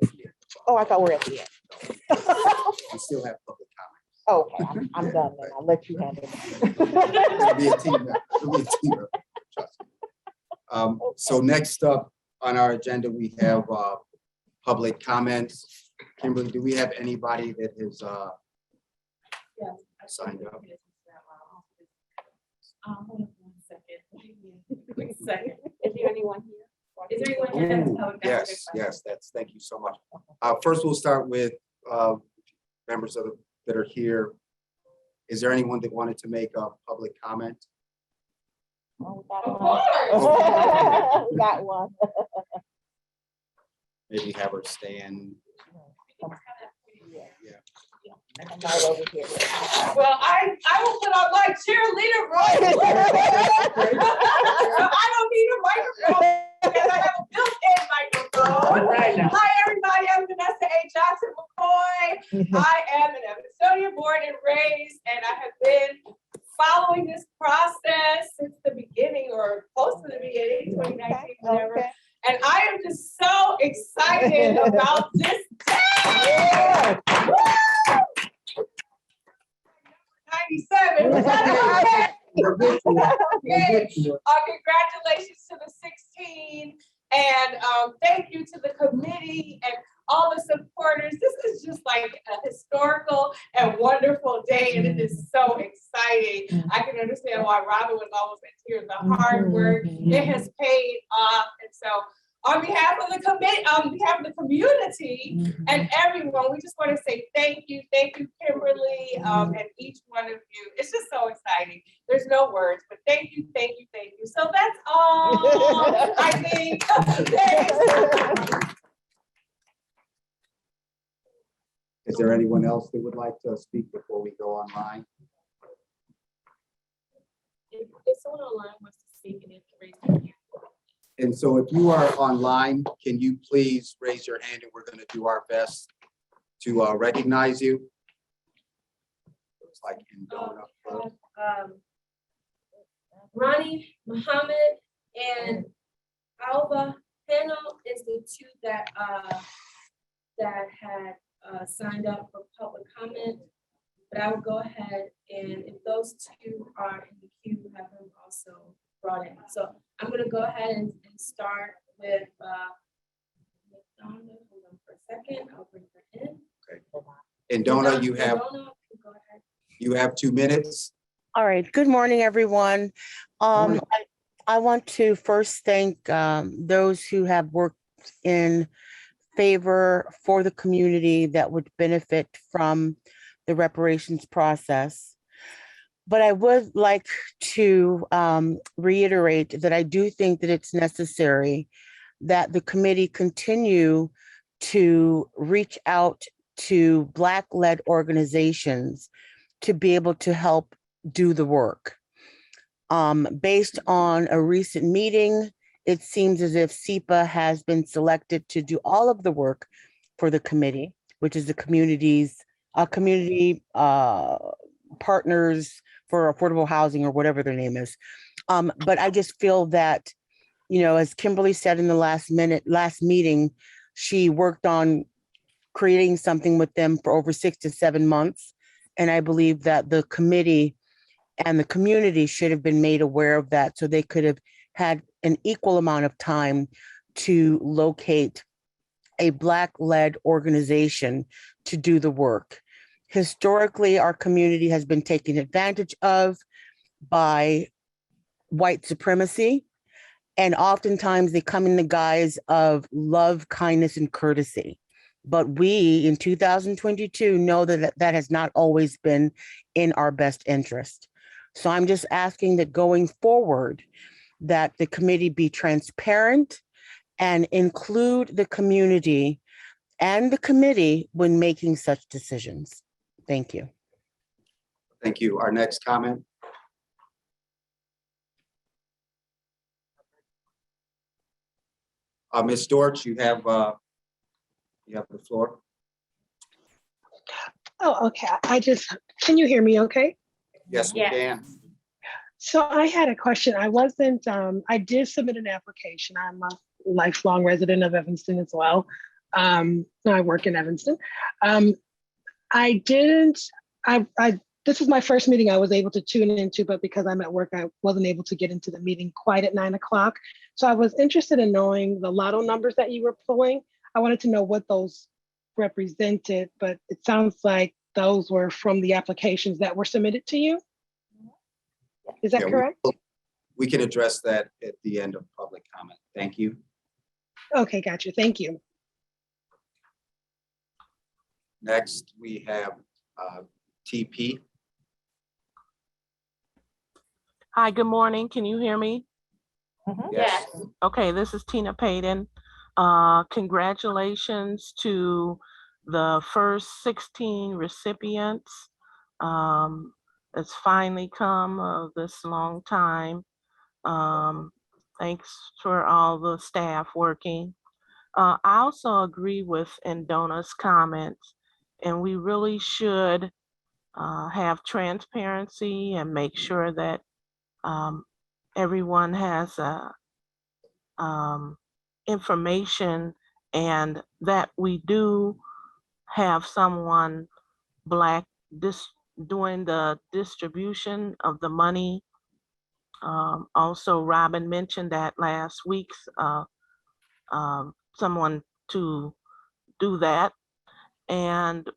Oh, I thought we were at the end. We still have public comment. Okay, I'm done then. I'll let you handle it. It'll be a team effort. It'll be a team effort. Trust me. So next up on our agenda, we have public comments. Kimberly, do we have anybody that has Yes. signed up? Hold on 1 second. Quick second. Is there anyone here? Is there anyone here that's public? That's a good question. Thank you so much. First, we'll start with members that are here. Is there anyone that wanted to make a public comment? Oh, Of course. we got one. maybe have her stand. I'm right over here. Well, I will put on my cheerleader role. I don't need a microphone because I have a built-in microphone. Right now. Hi, everybody. I'm Vanessa A. Johnson McCoy. I am an Evanstonian, born and raised, and I have been following this process since the beginning or close to the beginning, 2019, whatever. Okay. And I am just so excited about this day. Yeah. Woo! 97. Yay. Congratulations to the 16 and thank you to the committee and all the supporters. This is just like a historical and wonderful day, and it is so exciting. I can understand why Robin was almost in tears. The hard work, it has paid off. And so on behalf of the committee, on behalf of the community and everyone, we just want to say thank you, Kimberly, and each one of you. It's just so exciting. There's no words, but thank you, thank you, thank you. So that's all I think. Thanks. Is there anyone else that would like to speak before we go online? If someone online wants to speak and they can raise their hand. And so if you are online, can you please raise your hand and we're going to do our best to recognize you? Looks like Indona first. Ronnie, Muhammad, and Alba Heno is the two that had signed up for public comment. But I will go ahead and if those two are in the queue, have them also brought in. So I'm gonna go ahead and start with Donna. Hold on for a second. I'll bring her in. And Donna, you Donna, go ahead. have 2 minutes. All right. Good morning, everyone. Morning. I want to first thank those who have worked in favor for the community that would benefit from the reparations process. But I would like to reiterate that I do think that it's necessary that the committee continue to reach out to Black-led organizations to be able to help do the work. Based on a recent meeting, it seems as if SEPA has been selected to do all of the work for the committee, which is the community partners for affordable housing or whatever their name is. But I just feel that, as Kimberly said in the last meeting, she worked on creating something with them for over 6 to 7 months. And I believe that the committee and the community should have been made aware of that so they could have had an equal amount of time to locate a Black-led organization to do the work. Historically, our community has been taken advantage of by white supremacy, and oftentimes they come in the guise of love, kindness, and courtesy. But we, in 2022, know that that has not always been in our best interest. So I'm just asking that going forward, that the committee be transparent and include the community and the committee when making such decisions. Thank you. Thank you. Our next comment. Ms. Storch, you have the floor. Oh, okay. Can you hear me okay? Yes, we can. So I had a question. I did submit an application. I'm a lifelong resident of Evanston as well. I work in Evanston. This is my first meeting I was able to tune into, but because I'm at work, I wasn't able to get into the meeting quite at 9 o'clock. So I was interested in knowing the lotto numbers that you were pulling. I wanted to know what those represented, but it sounds like those were from the applications that were submitted to you. Is that correct? We can address that at the end of public comment. Thank you. Okay, got you. Thank you. Next, we have TP. Hi, good morning. Can you hear me? Yes. Okay, this is Tina Payton. Congratulations to the first 16 recipients. It's finally come this long time. Thanks for all the staff working. I also agree with Indona's comments, and we really should have transparency and make sure that everyone has information, and that we do have someone Black doing the distribution of the money. Also, Robin mentioned that last week's someone to do that. And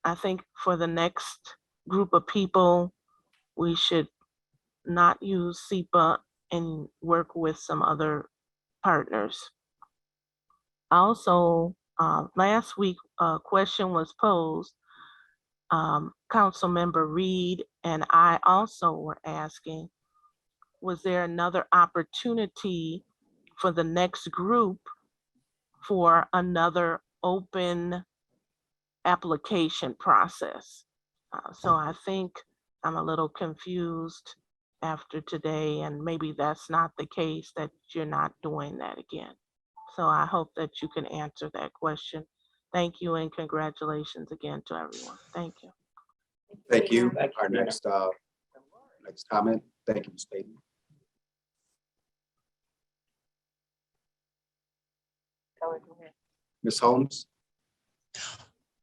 I think for the next group of people, we should not use SEPA and work with some other partners. Also, last week, a question was posed. Council Member Reed and I also were asking, was there another opportunity for the next group for another open application process? So I think I'm a little confused after today, and maybe that's not the case, that you're not doing that again. So I hope that you can answer that question. Thank you, and congratulations again to everyone. Thank you. Thank you. Our next comment. Thank you, Ms. Payton. Ms. Holmes.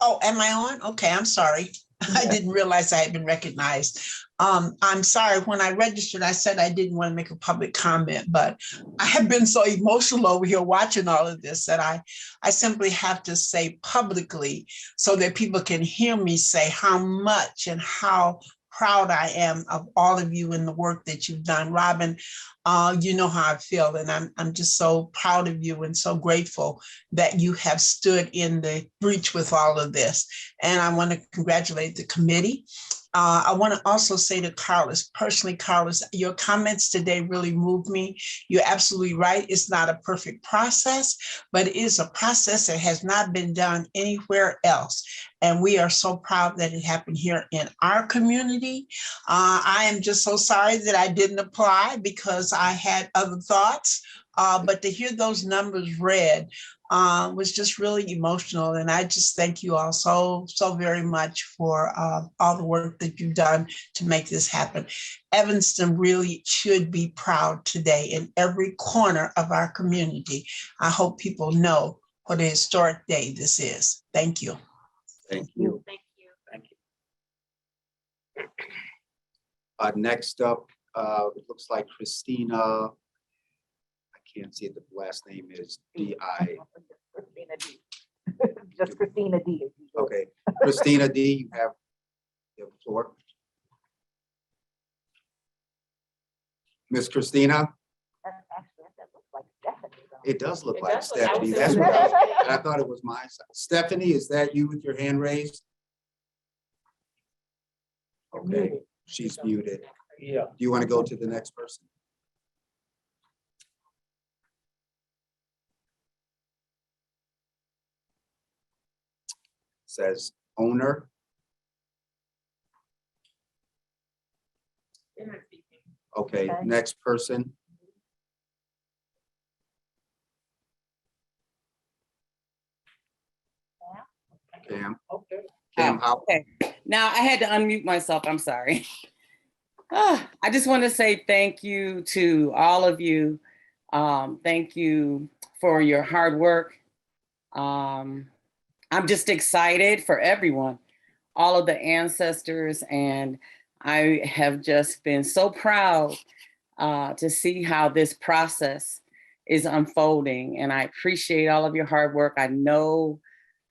Oh, am I on? Okay, I'm sorry. I didn't realize I had been recognized. I'm sorry, when I registered, I said I didn't want to make a public comment, but I have been so emotional over here watching all of this that I simply have to say publicly, so that people can hear me say how much and how proud I am of all of you and the work that you've done. Robin, you know how I feel, and I'm just so proud of you and so grateful that you have stood in the breach with all of this. And I want to congratulate the committee. I want to also say to Carlos, personally, Carlos, your comments today really moved me. You're absolutely right. It's not a perfect process, but it is a process that has not been done anywhere else. And we are so proud that it happened here in our community. I am just so sorry that I didn't apply because I had other thoughts. But to hear those numbers read was just really emotional. And I just thank you all so very much for all the work that you've done to make this happen. Evanston really should be proud today in every corner of our community. I hope people know what a historic day this is. Thank you. Thank you. Thank you. Thank you. Next up, it looks like Christina. I can't see it. The last name is D.I. Christina D. Just Christina D. Okay, Christina D. You have the floor. Miss Christina. Actually, that looks like Stephanie. It does look It like does look- I Stephanie. was That's thinking what that. I thought it was my side. Stephanie, is that you with your hand raised? Okay, she's muted. Yeah. Do you want to go to the next person? Says owner. Okay, Okay. next person. Cam. Okay. Cam, how? Okay, now I had to unmute myself, I'm sorry. I just want to say thank you to all of you. Thank you for your hard work. I'm just excited for everyone, all of the ancestors, and I have just been so proud to see how this process is unfolding, and I appreciate all of your hard work. I know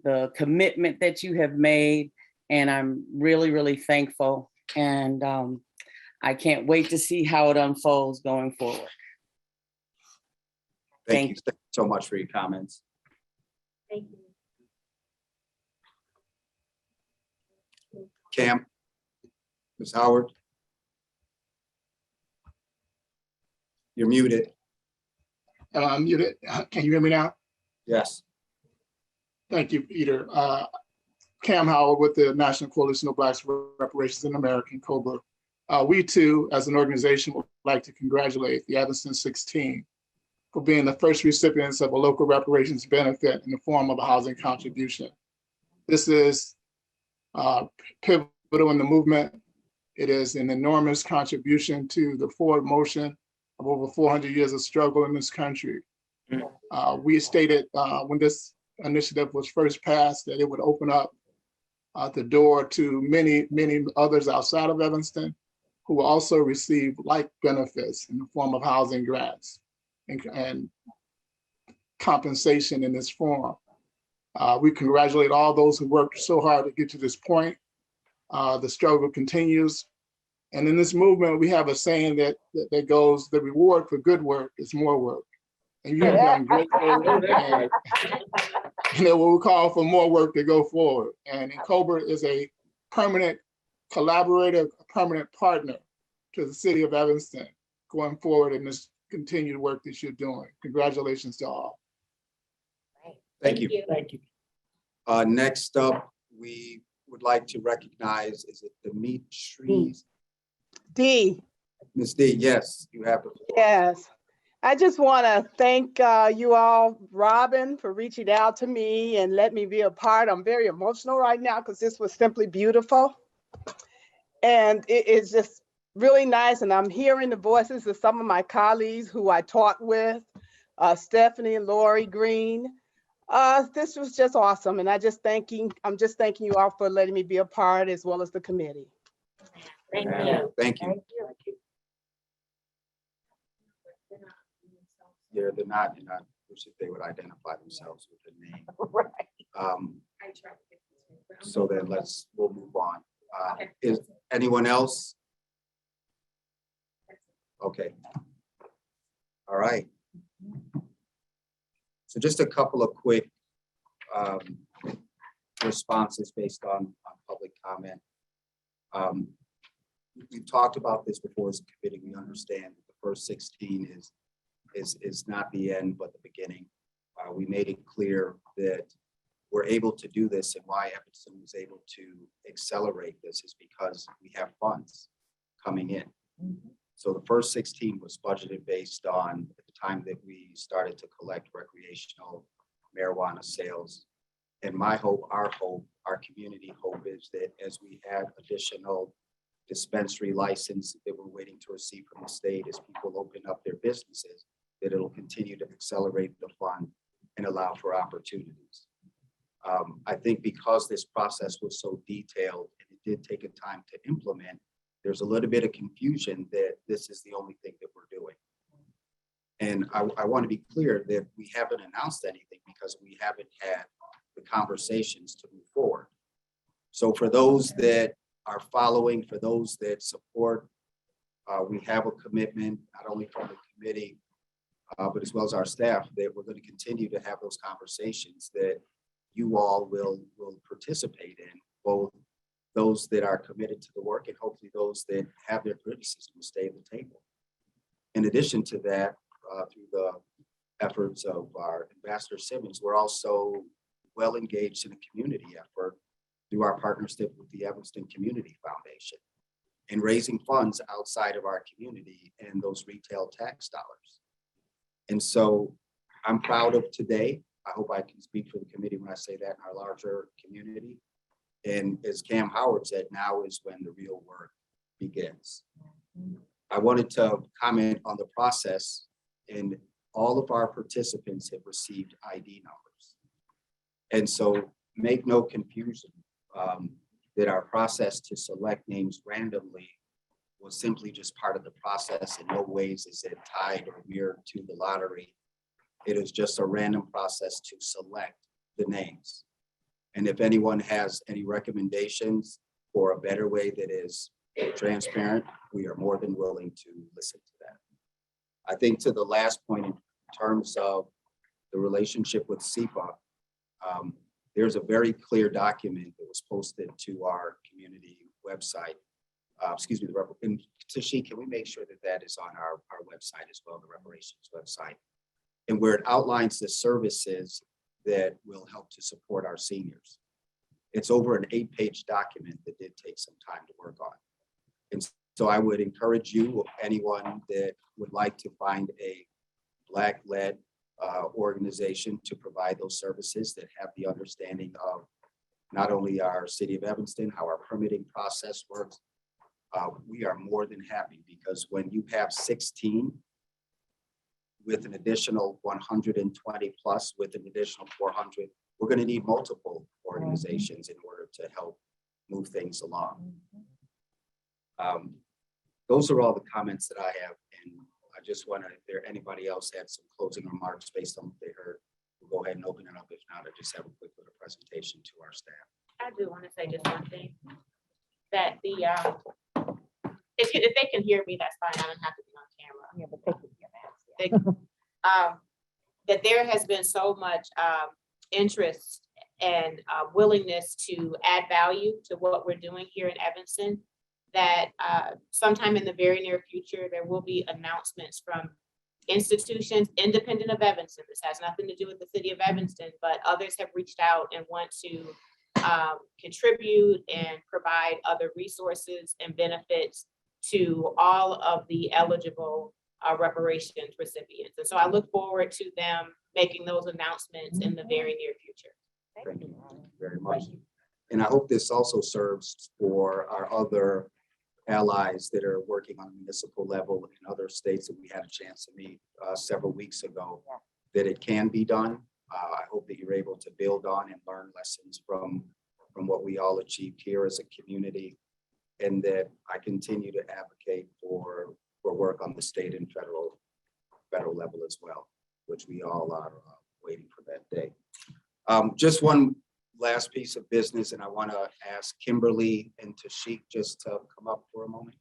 the commitment that you have made, and I'm really, really thankful. And I can't wait to see how it unfolds going forward. Thank you so much for your comments. Thank you. Cam. Ms. Howard. You're muted. I'm muted. Can you hear me now? Yes. Thank you, Peter. Cam Howard with the National Coalition of Blacks for Reparations in America, COBRA. We too, as an organization, would like to congratulate the Evanston 16 for being the first recipients of a local reparations benefit in the form of a housing contribution. This is pivotal in the movement. It is an enormous contribution to the forward motion of over 400 years of struggle in this country. We stated when this initiative was first passed that it would open up the door to many, many others outside of Evanston who will also receive like benefits in the form of housing grants and compensation in this form. We congratulate all those who worked so hard to get to this point. The struggle continues. And in this movement, we have a saying that goes, the reward for good work is more work. And you have done great work. And it will call for more work to go forward. And COBRA is a permanent collaborator, a permanent partner to the city of Evanston going forward in this continued work that you're doing. Congratulations to all. Thank you. Thank you. Next up, we would like to recognize, is it Demetrius? D. Ms. D, yes, you have the floor. Yes. I just want to thank you all, Robin, for reaching out to me and let me be a part. I'm very emotional right now because this was simply beautiful. And it is just really nice. And I'm hearing the voices of some of my colleagues who I taught with, Stephanie and Lori Green. This was just awesome. And I'm just thanking you all for letting me be a part as well as the committee. Thank you. Thank you. Yeah, they're not, I wish that they would identify themselves with the name. Right. So then we'll move on. Is anyone else? Okay. All right. So just a couple of quick responses based on public comment. We've talked about this before as a committee. We understand that the first 16 is not the end, but the beginning. We made it clear that we're able to do this, and why Evanston was able to accelerate this is because we have funds coming in. So the first 16 was budgeted based on at the time that we started to collect recreational marijuana sales. And my hope, our community hope is that as we have additional dispensary license that we're waiting to receive from the state, as people open up their businesses, that it'll continue to accelerate the fund and allow for opportunities. I think because this process was so detailed and it did take a time to implement, there's a little bit of confusion that this is the only thing that we're doing. And I want to be clear that we haven't announced anything because we haven't had the conversations to move forward. So for those that are following, for those that support, we have a commitment, not only from the committee, but as well as our staff, that we're going to continue to have those conversations that you all will participate in, both those that are committed to the work and hopefully those that have their criticism will stay at the table. In addition to that, through the efforts of our Ambassador Simmons, we're also well engaged in a community effort through our partnership with the Evanston Community Foundation in raising funds outside of our community and those retail tax dollars. And so I'm proud of today. I hope I can speak for the committee when I say that, in our larger community. And as Cam Howard said, now is when the real work begins. I wanted to comment on the process, and all of our participants have received ID numbers. And so make no confusion that our process to select names randomly was simply just part of the process. In no ways is it tied or mirrored to the lottery. It is just a random process to select the names. And if anyone has any recommendations for a better way that is transparent, we are more than willing to listen to that. I think to the last point in terms of the relationship with SEPA, there's a very clear document that was posted to our community website. Excuse me, and Tashi, can we make sure that that is on our website as well, the Reparations website? And where it outlines the services that will help to support our seniors. It's over an 8-page document that did take some time to work on. And so I would encourage you, anyone that would like to find a Black-led organization to provide those services that have the understanding of not only our city of Evanston, how our permitting process works. We are more than happy, because when you have 16 with an additional 120 plus with an additional 400, we're going to need multiple organizations in order to help move things along. Those are all the comments that I have, and I just want to, if there anybody else had some closing remarks based on what they heard, we'll go ahead and open it up. If not, I just have a quick little presentation to our staff. I do want to say just one thing, that the, if they can hear me, that's fine. I don't have to be on camera. Yeah, but take it your mask. That there has been so much interest and willingness to add value to what we're doing here in Evanston, that sometime in the very near future, there will be announcements from institutions independent of Evanston. This has nothing to do with the city of Evanston, but others have reached out and want to contribute and provide other resources and benefits to all of the eligible reparations recipients. And so I look forward to them making those announcements in the very near future. Thank you very much. And I hope this also serves for our other allies that are working on a municipal level in other states that we had a chance to meet several weeks ago, that it can be done. I hope that you're able to build on and learn lessons from what we all achieved here as a community, and that I continue to advocate for work on the state and federal level as well, which we all are waiting for that day. Just one last piece of business, and I want to ask Kimberly and Tashik just to come up for a moment.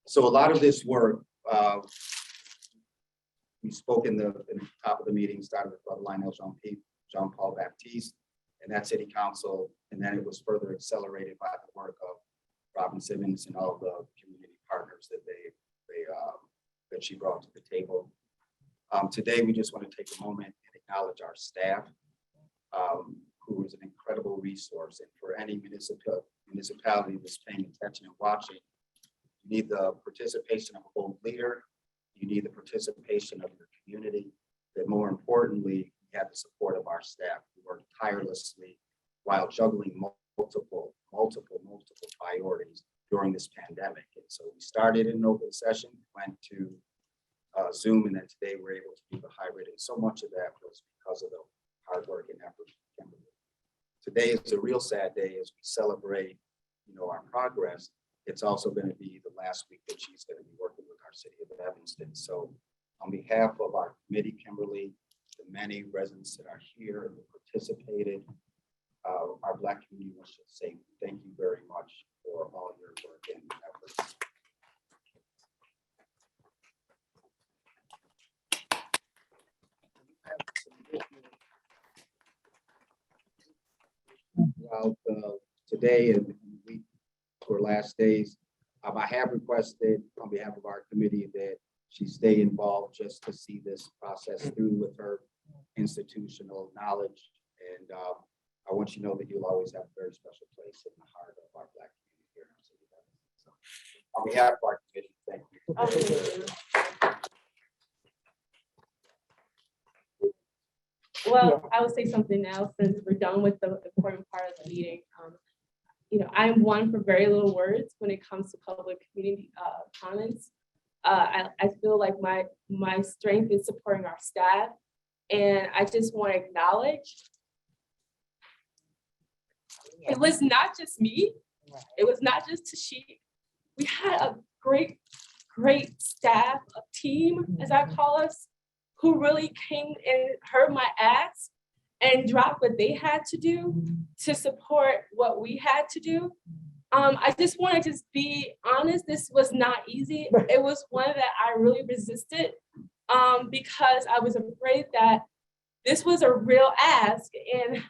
So a lot of this work, we spoke in the top of the meeting, started with Brother Lionel Jean-Paul Baptiste, and that city council, and then it was further accelerated by the work of Robin Simmons and all the community partners that that she brought to the table. Today, we just want to take a moment and acknowledge our staff, who is an incredible resource. And for any municipality that's paying attention and watching, you need the participation of a whole leader. You need the participation of your community, but more importantly, we have the support of our staff who work tirelessly while juggling multiple priorities during this pandemic. And so we started in an open session, went to Zoom, and then today we're able to do the hybrid. And so much of that was because of the hard work and effort. Today is a real sad day as we celebrate, our progress. It's also going to be the last week that she's going to be working with our city of Evanston. So on behalf of our committee, Kimberly, the many residents that are here and participated, our Black community wants to say thank you very much for all your work and efforts. Throughout today and week or last days, I have requested on behalf of our committee that she stay involved just to see this process through with her institutional knowledge. And I want you to know that you'll always have a very special place in the heart of our Black community here in our city. So, on behalf of our committee, thank you. Well, I would say something now since we're done with the important part of the meeting. I'm one for very little words when it comes to public community comments. I feel like my strength is supporting our staff, and I just want to acknowledge it was not just me. It was not just Tashik. We had a great staff, a team, as I call us, who really came and heard my ask and dropped what they had to do to support what we had to do. I just want to be honest, this was not easy. It was one that I really resisted because I was afraid that this was a real ask, and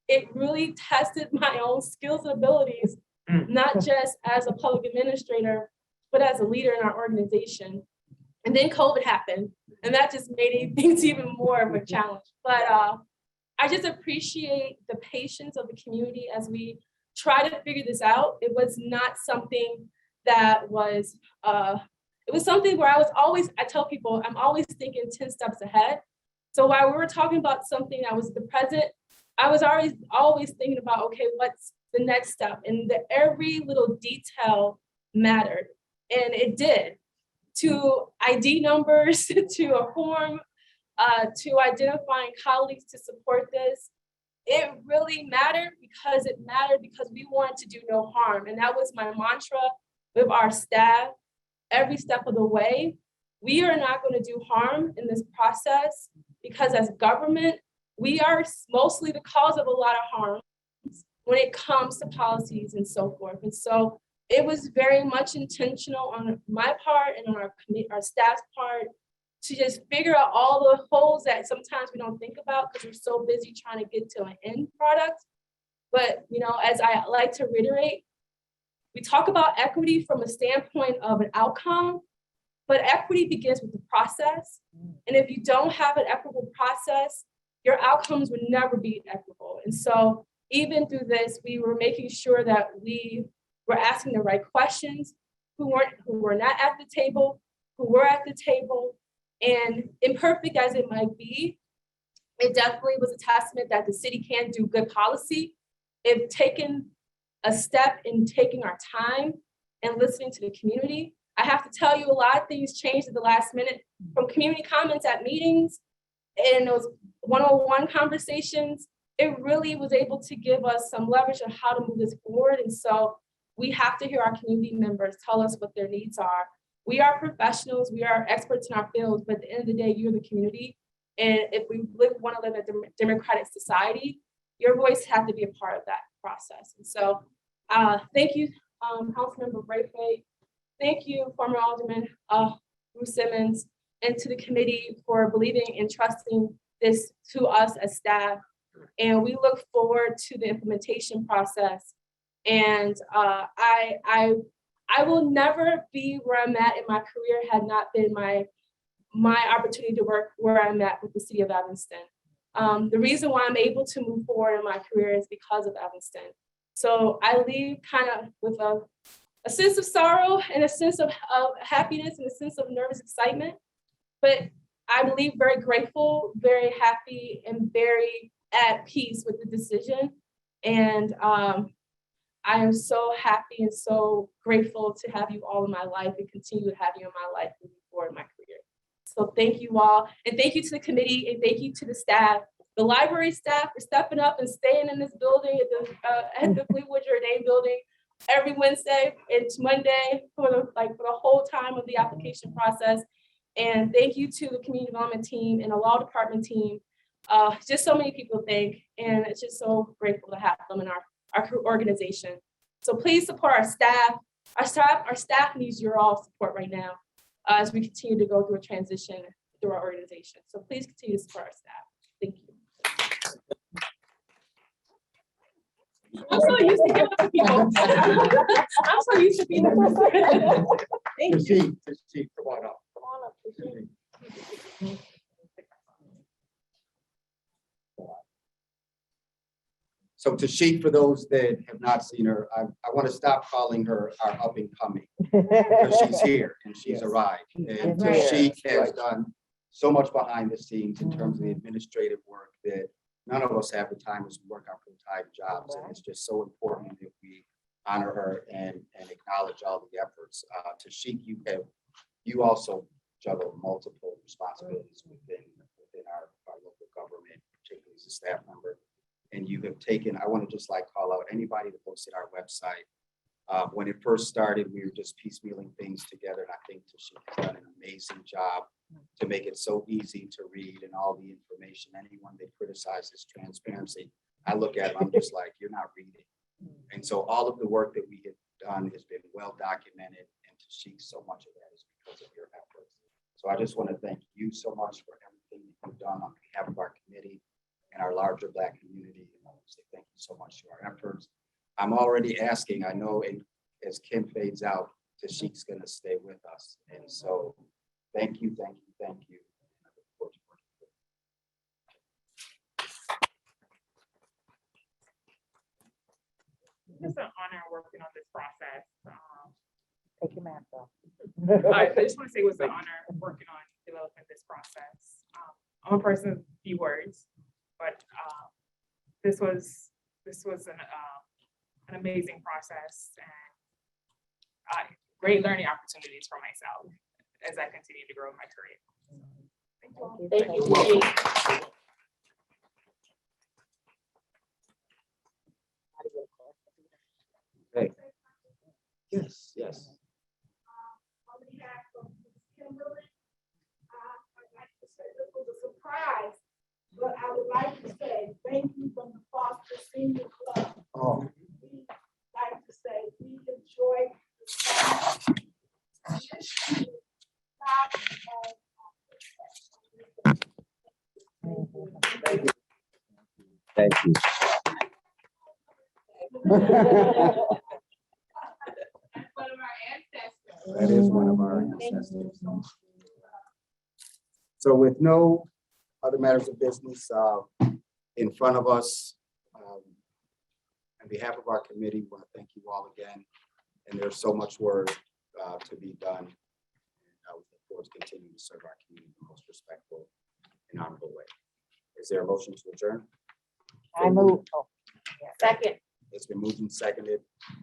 it really tested my own skills and abilities, not just as a public administrator, but as a leader in our organization. And then COVID happened, and that just made things even more of a challenge. But I just appreciate the patience of the community as we try to figure this out. It was not something that was, it was something where I tell people, I'm always thinking 10 steps ahead. So while we were talking about something that was the present, I was always thinking about, okay, what's the next step? And every little detail mattered, and it did. To ID numbers, to a form, to identifying colleagues to support this. It really mattered because we wanted to do no harm. And that was my mantra with our staff every step of the way. We are not going to do harm in this process because as government, we are mostly the cause of a lot of harm when it comes to policies and so forth. And so it was very much intentional on my part and on our staff's part to just figure out all the holes that sometimes we don't think about because we're so busy trying to get to an end product. But, as I like to reiterate, we talk about equity from a standpoint of an outcome, but equity begins with the process. And if you don't have an equitable process, your outcomes would never be equitable. And so even through this, we were making sure that we were asking the right questions, who were not at the table, who were at the table. And imperfect as it might be, it definitely was a testament that the city can do good policy if taken a step in taking our time and listening to the community. I have to tell you, a lot of things changed at the last minute, from community comments at meetings and those one-on-one conversations. It really was able to give us some leverage on how to move this forward. And so we have to hear our community members tell us what their needs are. We are professionals, we are experts in our fields, but at the end of the day, you're the community. And if we want to live in a democratic society, your voice has to be a part of that process. And so thank you, Councilmember Braithwaite. Thank you, former Alderman Bruce Simmons, and to the committee for believing and trusting this to us as staff. And we look forward to the implementation process. And I will never be where I'm at in my career had not been my opportunity to work where I'm at with the city of Evanston. The reason why I'm able to move forward in my career is because of Evanston. So I leave kind of with a sense of sorrow and a sense of happiness and a sense of nervous excitement. But I believe very grateful, very happy, and very at peace with the decision. And I am so happy and so grateful to have you all in my life and continue to have you in my life moving forward in my career. So thank you all. And thank you to the committee and thank you to the staff. The library staff for stepping up and staying in this building at the Fleetwood Jourdain building every Wednesday and Monday for the whole time of the application process. And thank you to the community development team and the law department team. Just so many people think, and it's just so grateful to have them in our organization. So please support our staff. Our staff needs your all support right now as we continue to go through a transition through our organization. So please continue to support our staff. Thank you. I'm so used to giving up people. I'm so used to being the first. Thank you. Come on up. Come on up, Tashik. So Tashik, for those that have not seen her, I want to stop calling her our up and coming because she's here and she's arrived. And Tashik has done so much behind the scenes in terms of the administrative work that none of us have the time as we work our full-time jobs. And it's just so important that we honor her and acknowledge all the efforts. Tashik, you also juggle multiple responsibilities within our local government, particularly as a staff member. And you have taken, I want to just call out anybody that looks at our website. When it first started, we were just piecemealing things together. And I think Tashik has done an amazing job to make it so easy to read and all the information. Anyone that criticizes transparency, I look at it, I'm just like, you're not reading. And so all of the work that we have done has been well documented. And Tashik, so much of that is because of your efforts. So I just want to thank you so much for everything that you've done on behalf of our committee and our larger Black community. And I want to say thank you so much to our efforts. I'm already asking, I know as Kim fades out, Tashik's going to stay with us. And so thank you, thank you, thank you. And I look forward to working with you. It's an honor working on this process. Take your mask off. I just want to say it was an honor working on developing this process. I'm a person of few words, but this was an amazing process and great learning opportunities for myself as I continue to grow in my career. Thank you. Okay. Yes, yes. On behalf of Ms. Kimberly, I'd like to say this was a surprise, but I would like to say thank you from the Foster Senior Club. Oh. We'd like to say we enjoyed the summer. Thank you. That is one of our ancestors. So with no other matters of business in front of us, on behalf of our committee, we want to thank you all again. And there's so much work to be done. And I look forward to continuing to serve our community in the most respectful and honorable way. Is there a motion to adjourn? I move. Oh, Second. It's been moved and seconded.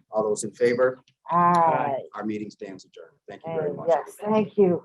All those in favor? aye. Our meeting stands adjourned. Thank you very much. Yes, thank you.